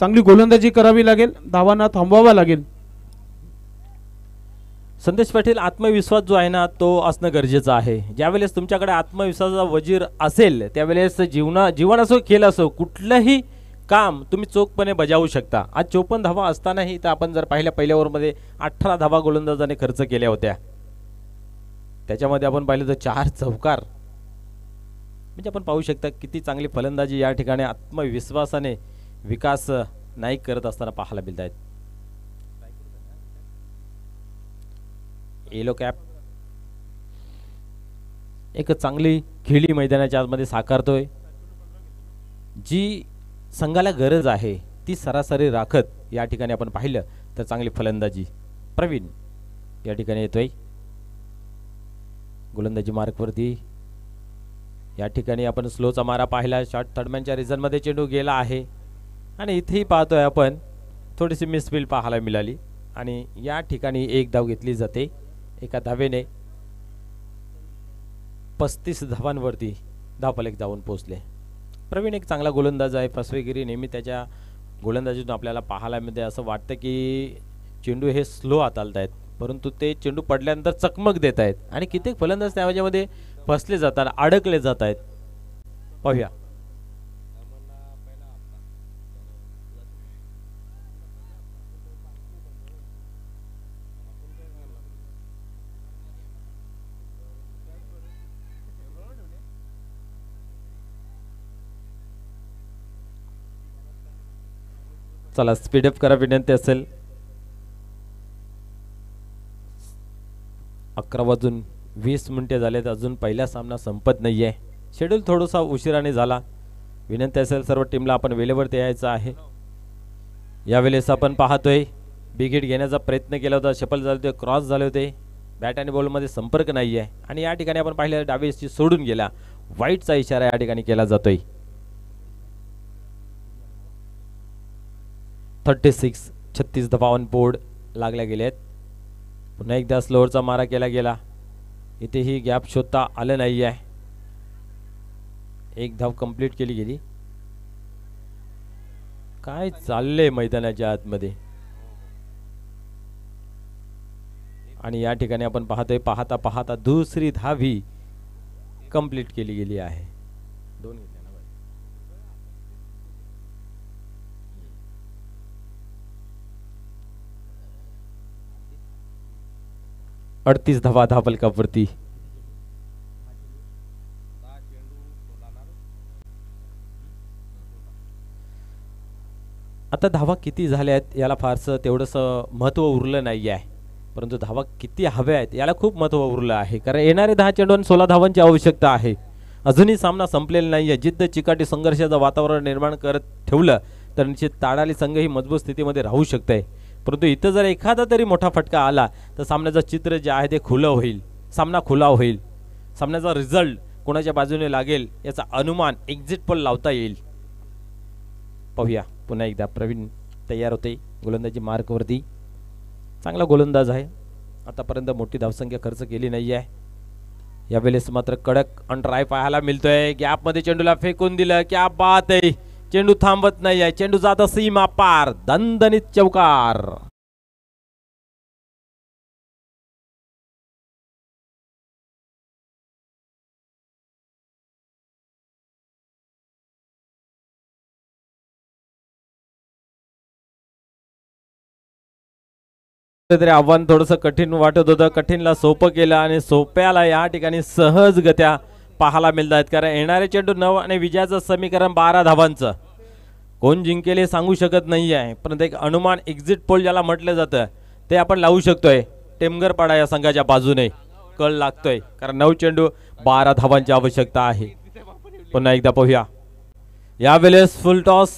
चांगली गोलंदाजी करावी लागेल. धावांना थांबवावा लागेल. संदेश पाटील आत्मविश्वास जो आहे ना तो असणं गरजेचं आहे. ज्यावेळेस तुमच्याकडे आत्मविश्वासाचा वजीर असेल त्यावेळेस जीवन असो खेळ असो कुठलंही काम तुम्ही चोखपणे बजावू शकता. आज 54 धावा असतानाही तर आपण जर पाहिल्या पहिल्या ओव्हरमध्ये 18 धावा गोलंदाजाने खर्च केल्या होत्या. त्याच्यामध्ये आपण पाहिलं तर 4 चौकार. म्हणजे आपण पाहू शकता किती चांगली फलंदाजी या ठिकाणी आत्मविश्वासाने विकास नाईक करत असताना पाहायला मिळत आहेत. येलो कॅप एक चांगली खेळी मैदानाच्या आतमध्ये साकारतोय. जी संघाला गरज आहे ती सरासरी राखत या ठिकाणी आपण पाहिलं तर चांगली फलंदाजी. प्रवीण या ठिकाणी येतोय गोलंदाजी मार्कवरती. या ठिकाणी आपण स्लोचा मारा पाहिला. शॉर्ट थर्डमॅनच्या रिझनमध्ये चेंडू गेला आहे आणि इथेही पाहतोय आपण थोडीशी मिसफील्ड पाहायला मिळाली आणि या ठिकाणी एक धाव घेतली जाते. एका धावेने 35 धावांवरती धावफलक जाऊन पोहोचले. प्रवीण एक चांगला गोलंदाज आहे. फसवेगिरी नेहमी त्याच्या गोलंदाजीतून आपल्याला पाहायला मिळते. असं वाटतं की चेंडू हे स्लो हाताळत आहेत परंतु ते चेंडू पडल्यानंतर चकमक देत आहेत आणि कित्येक फलंदाज त्यामध्ये फसले जातात, अडकले जात आहेत. पाहूया. चला स्पीडअप करा विनंती असेल. 11:20 झालेत. अजून पहिला सामना संपत नाहीये. शेड्यूल थोडासा उशिराने झाला. विनंती असेल सर्व टीमला आपण वेळेवरती यायचं आहे. यावेळेस आपण पाहतोय बिग घेण्याचा प्रयत्न केला होता. शफल झाले होते, क्रॉस झाले होते. बॅट आणि बॉलमध्ये संपर्क नाहीये आणि या ठिकाणी आपण पाहिलं डावीची सोडून गेला. वाईटचा इशारा या ठिकाणी केला जातोय. 36 धावा ऑन बोर्ड लागल्या गेल्यात. पुन्हा एकदा स्लोअरचा मारा केला गेला. इथेही गॅप शोधता आलं नाही आहे. एक धाव कंप्लीट केली गेली. काय चाललंय मैदानाच्या आतमध्ये आणि या ठिकाणी आपण पाहतोय पाहता पाहता दुसरी धावी कंप्लीट केली गेली आहे. 38 धावा धावफलकावरती. आता धावा किती झाल्या आहेत याला फारसं तेवढंसं महत्त्व उरलं नाही आहे परंतु धावा किती हव्या आहेत याला खूप महत्त्व उरलं आहे. कारण येणारे 10 चेंडूंवर 16 धावांची आवश्यकता आहे. अजूनही सामना संपलेला नाही आहे. जिद्द चिकाटी संघर्षाचं वातावरण निर्माण करत ठेवलं तर निश्चित ताडाली संघ ही मजबूत स्थितीमध्ये राहू शकते. परंतु इथं जर एखादा तरी मोठा फटका आला तर सामन्याचं चित्र जे आहे ते खुलं होईल. सामना खुला होईल. सामन्याचा रिझल्ट कोणाच्या बाजूने लागेल याचा अनुमान एक्झिट पोल लावता येईल. पाहूया पुन्हा एकदा. प्रवीण तयार होते गोलंदाजी मार्कवरती. चांगला गोलंदाज आहे. आतापर्यंत मोठी धावसंख्या खर्च केली नाही आहे. यावेळेस मात्र कडक ऑन ट्राय पाहायला मिळतोय. गॅप मध्ये चेंडूला फेकून दिलं. क्या बात आहे. चेंडू थांबत नाही आहे. चेंडू जात सीमा पार. दणदणीत चौकार. तरी आव्हान थोडंसं कठीण वाटत होतं. कठीणला सोपं केलं आणि सोप्याला या ठिकाणी सहजगत्या पाहायला मिळत आहेत. कारण येणारे चेंडू 9 आणि विजयाचं समीकरण 12 धावांचं. कोण जिंकेल हे सांगू शकत नाही आहे, परंतु एक अनुमान एक्झिट पोल ज्याला म्हटलं जातं ते आपण लावू शकतोय. टेमगरपाडा या संघाच्या बाजूने कळ लागतोय, कारण 9 चेंडू 12 धावांची आवश्यकता आहे. पुन्हा एकदा पाहूया. यावेळेस फुल टॉस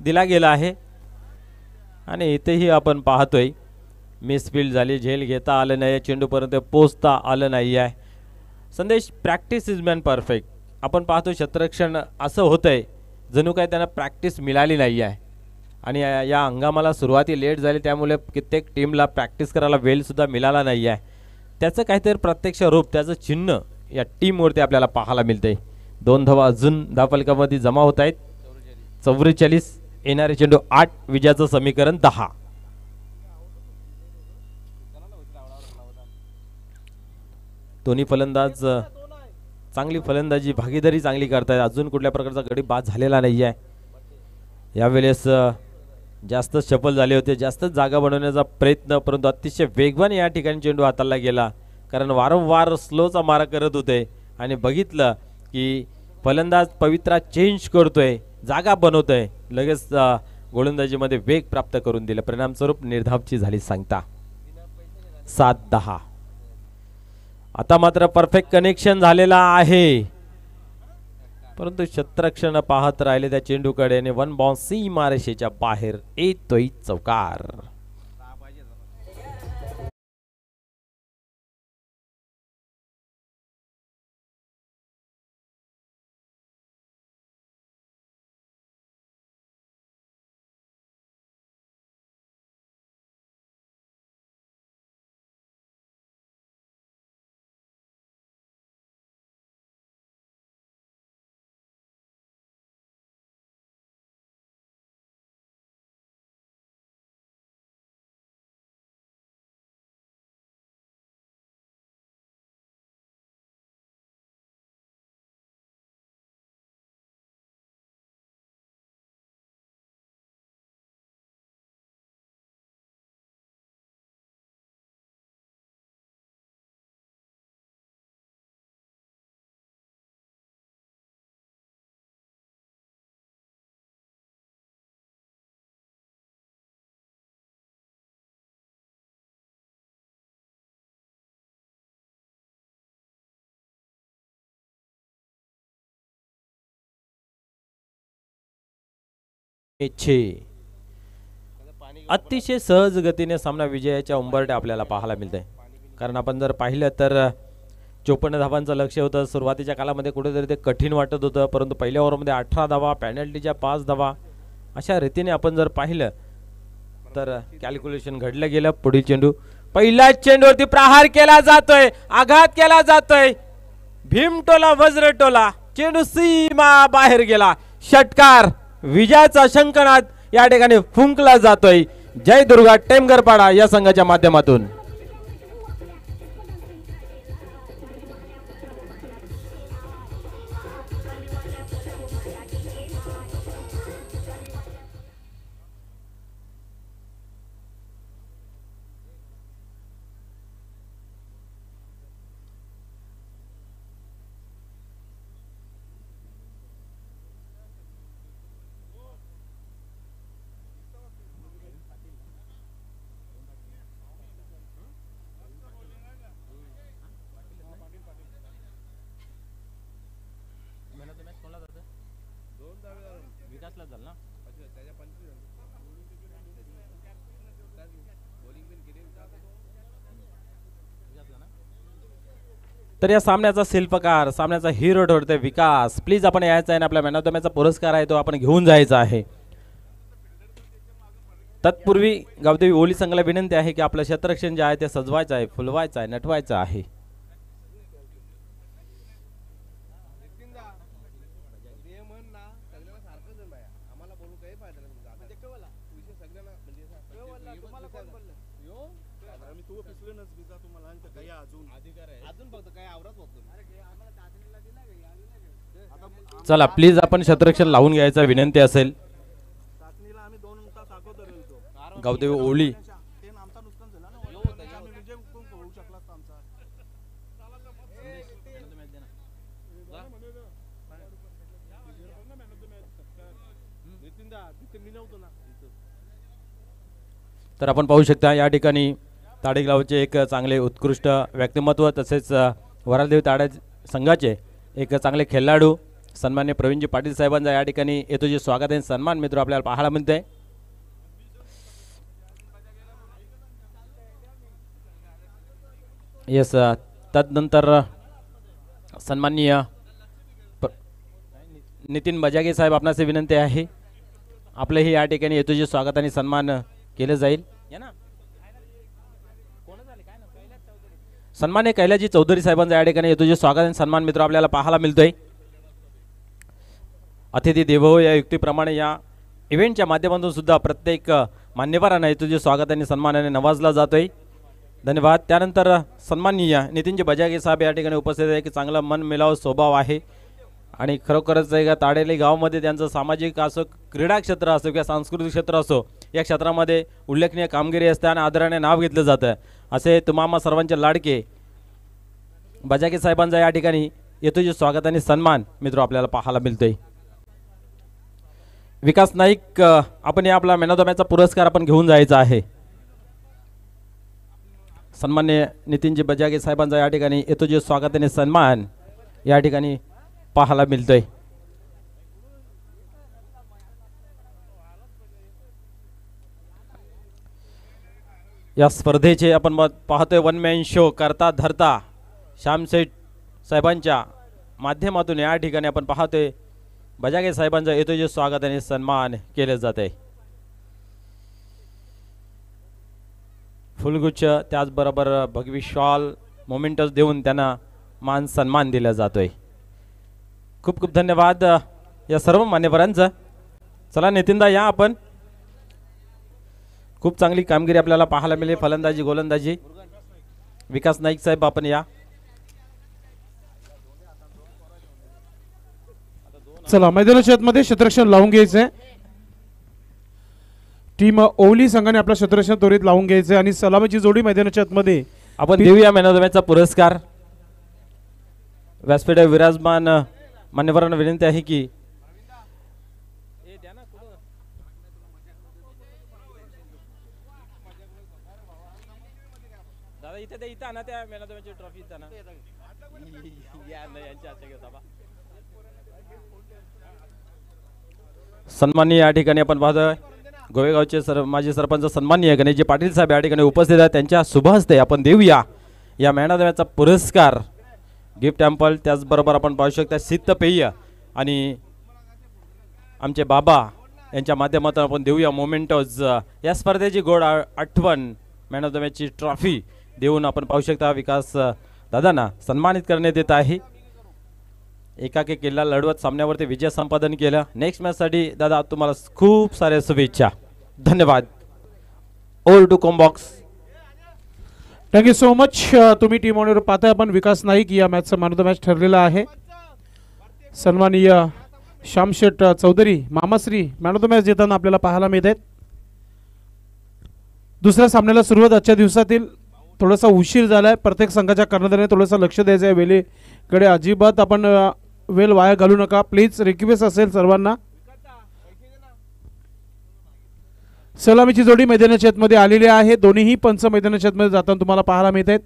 दिला गेला आहे आणि इथेही आपण पाहतोय मिसफील्ड झाली. झेल घेता आलं नाही, चेंडूपर्यंत पोचता आलं नाही आहे. संदेश, प्रॅक्टिस इज मॅन परफेक्ट. आपण पाहतो क्षेत्ररक्षण असं होतंय जणू काय त्यांना प्रॅक्टिस मिळाली नाही आहे आणि या हंगामाला सुरुवाती लेट झाली, त्यामुळे कित्येक टीमला प्रॅक्टिस करायला वेळसुद्धा मिळाला नाही आहे. त्याचं काहीतरी प्रत्यक्ष रूप, त्याचं चिन्ह या टीमवरती आपल्याला पाहायला मिळते. 2 धावा अजून धावफलकामध्ये जमा होत आहेत. 44. येणारे चेंडू 8. विजयाचं समीकरण 10. दोन्ही फलंदाज चांगली फलंदाजी भागीदारी चांगली करतायत. अजून कुठल्या प्रकारचा गडी बाद झालेला नाही आहे. यावेळेस जास्त शफल झाले होते, जास्त जागा बनवण्याचा प्रयत्न, परंतु अतिशय वेगवान या ठिकाणी चेंडू हाताळला गेला, कारण वारंवार स्लोचा मारा करत होते आणि बघितलं की फलंदाज पवित्रा चेंज करतोय, जागा बनवतोय, लगेच गोलंदाजीमध्ये वेग प्राप्त करून दिला. परिणामस्वरूप निर्धावची झाली सांगता. 7-10. आता मात्र परफेक्ट कनेक्शन झालेला आहे, परंतु क्षेत्ररक्षण पाहत राहिले त्या चेंडूकडे आणि 1 बॉल सीमारेषेच्या बाहेर येतोय चौकार. अतिशय सहज गतीने सामना विजयाच्या उंबरठ्या आपल्याला पाहायला मिळते. कारण आपण जर पाहिलं तर 54 धावांचं लक्ष होतं. सुरुवातीच्या कालामध्ये कुठेतरी ते कठीण वाटत होतं, परंतु पहिल्या ओव्हरमध्ये 18 धावा, पॅनल्टीच्या 5 धावा, अशा रीतीने आपण जर पाहिलं तर कॅल्क्युलेशन घडलं गेलं. पुढील चेंडू, पहिल्याच चेंडूवरती प्रहार केला जातोय, आघात केला जातोय, भीमटोला वज्रटोला, चेंडू सीमा बाहेर गेला. षटकार, विजयाचा शंखनाद या ठिकाणी फुंकला जातोय. जय दुर्गा टेमगरपाडा या संघाच्या माध्यमातून. तर या सामन्याचा शिल्पकार, सामन्याचा हिरो ठरतोय विकास. प्लीज आपण यायचं आहे ना, आपला मॅन ऑफ द मॅचचा पुरस्कार आहे तो आपण घेऊन जायचा आहे. तत्पूर्वी गावदेवी ओली संघाला विनंती आहे की आपलं क्षेत्ररक्षण जे आहे ते सजवायचं आहे, फुलवायचं आहे, नटवायचं आहे. चला प्लीज आपण क्षेत्ररक्षण लावून घ्यायचा विनंती असेल. गावदेवी ओळी तर आपण पाहू शकता या ठिकाणी ताडेगावचे एक चांगले उत्कृष्ट व्यक्तिमत्व तसेच वरालदेवी ताडे संघाचे एक चांगले खेळाडू सन्मान्य प्रवीणजी पाटील साहेबांचा या ठिकाणी येतो जे स्वागत आहे सन्मान मित्र आपल्याला पाहायला मिळते. येस तदनंतर सन्माननीय नितीन बजागे साहेब आपणास विनंती आहे आपलेही या ठिकाणी येतो जे स्वागत आणि सन्मान केले जाईल. सन्मान्य कैलाजी चौधरी साहेबांचा या ठिकाणी येतो जे स्वागत आणि सन्मान मित्र आपल्याला पाहायला मिळतोय. अतिथी देवो या युक्तीप्रमाणे या इव्हेंटच्या माध्यमातून सुद्धा प्रत्येक मान्यवरांना येतो जे स्वागत आणि सन्मानाने नवाजला जातोय. धन्यवाद. त्यानंतर सन्माननीय नितीनजी बजागे साहेब या ठिकाणी उपस्थित आहे की चांगला मन मिलाव स्वभाव आहे आणि खरोखरच आहे का ताडेली गावामध्ये त्यांचं सामाजिक असो क्रीडा क्षेत्र असो किंवा सांस्कृतिक क्षेत्र असो या क्षेत्रामध्ये उल्लेखनीय कामगिरी असते आणि आदराने नाव घेतलं जातं. असे तुम्हा सर्वांचे लाडके बजागे साहेबांचा या ठिकाणी येतो जे स्वागत आणि सन्मान मित्र आपल्याला पाहायला मिळतोय. विकास नाईक आपण या आपला मॅन ऑफ द मॅचचा पुरस्कार आपण घेऊन जायचा आहे. सन्मान्य नितीनजी बजागे साहेबांचा या ठिकाणी येतो जे स्वागत आणि सन्मान या ठिकाणी पाहायला मिळतोय. या स्पर्धेचे आपण पाहतोय वन मॅन शो करता धरता श्यामसेठ साहेबांच्या माध्यमातून या ठिकाणी आपण पाहतोय बजागे साहेबांचा येतो जे स्वागत आणि सन्मान केले जाते. फुलगुच्छ त्याचबरोबर भगवी शॉल मोमेंटस देऊन त्यांना मान सन्मान दिला जातोय. खूप खूप धन्यवाद या सर्व मान्यवरांचं. चला नितीनदा या आपण खूप चांगली कामगिरी आपल्याला पाहायला मिळेल फलंदाजी गोलंदाजी. विकास नाईक साहेब आपण या. चला मैदानाच्या आतमध्ये क्षेत्ररक्षण लावून घ्यायचंय. टीम ओवली संघाने आपला क्षेत्ररक्षण त्वरित लावून घ्यायचंय आणि सलामीची जोडी मैदानाच्या आतमध्ये आपण देऊया मॅन ऑफ द मॅचचा पुरस्कार. व्यासपीठावर विराजमान मान्यवरांना विनंती आहे की दादा इथे इथं आणा त्या मॅन ऑफ द मॅचची ट्रॉफी इथं आणा. सन्माननीय या ठिकाणी आपण पाहतोय गोवेगावचे माजी सरपंच सन्माननीय गणेशजी पाटील साहेब या ठिकाणी उपस्थित आहेत. त्यांच्या शुभ हस्ते आपण देऊया या मॅन ऑफ द मॅचचा पुरस्कार. गिफ्ट टेम्पल त्याचबरोबर आपण पाहू शकता शीतपेय आणि आमचे बाबा यांच्या माध्यमातून आपण देऊया मोमेंटोज या स्पर्धेची गोड आठवण मॅन ऑफ द मॅचची ट्रॉफी देऊन आपण पाहू शकता विकास दादांना सन्मानित करण्यात येत आहे. एकाकी किल्ला लढवत सामन्यावरती विजय संपादन केलं. नेक्स्ट मॅचसाठी दादा तुम्हाला खूप साऱ्या शुभेच्छा. धन्यवाद. ओव्हर टू कॉम्बॉक्स. Thank you so much. तुम्ही टीम ऑनर पाहताय आपण विकास नाईक या मॅचचा मॅन ऑफ द मॅच ठरलेला आहे. सन्माननीय श्यामशेठ चौधरी मामाश्री मॅन ऑफ द मॅच देताना आपल्याला पाहायला मिळत आहेत. दुसऱ्या सामन्याला सुरुवात आजच्या दिवसातील थोडासा उशीर झालाय. प्रत्येक संघाच्या कर्णधाराने थोडंसं लक्ष द्यायचं आहे. वेळेकडे अजिबात आपण वेळ वाया घालू नका प्लीज रिक्वेस्ट असेल सर्वांना. सलामीची जोडी मैदानाच्या आतमध्ये आलेली आहे. दोन्हीही पंच मैदानाच्या आतमध्ये जाताना तुम्हाला पाहायला मिळत आहेत.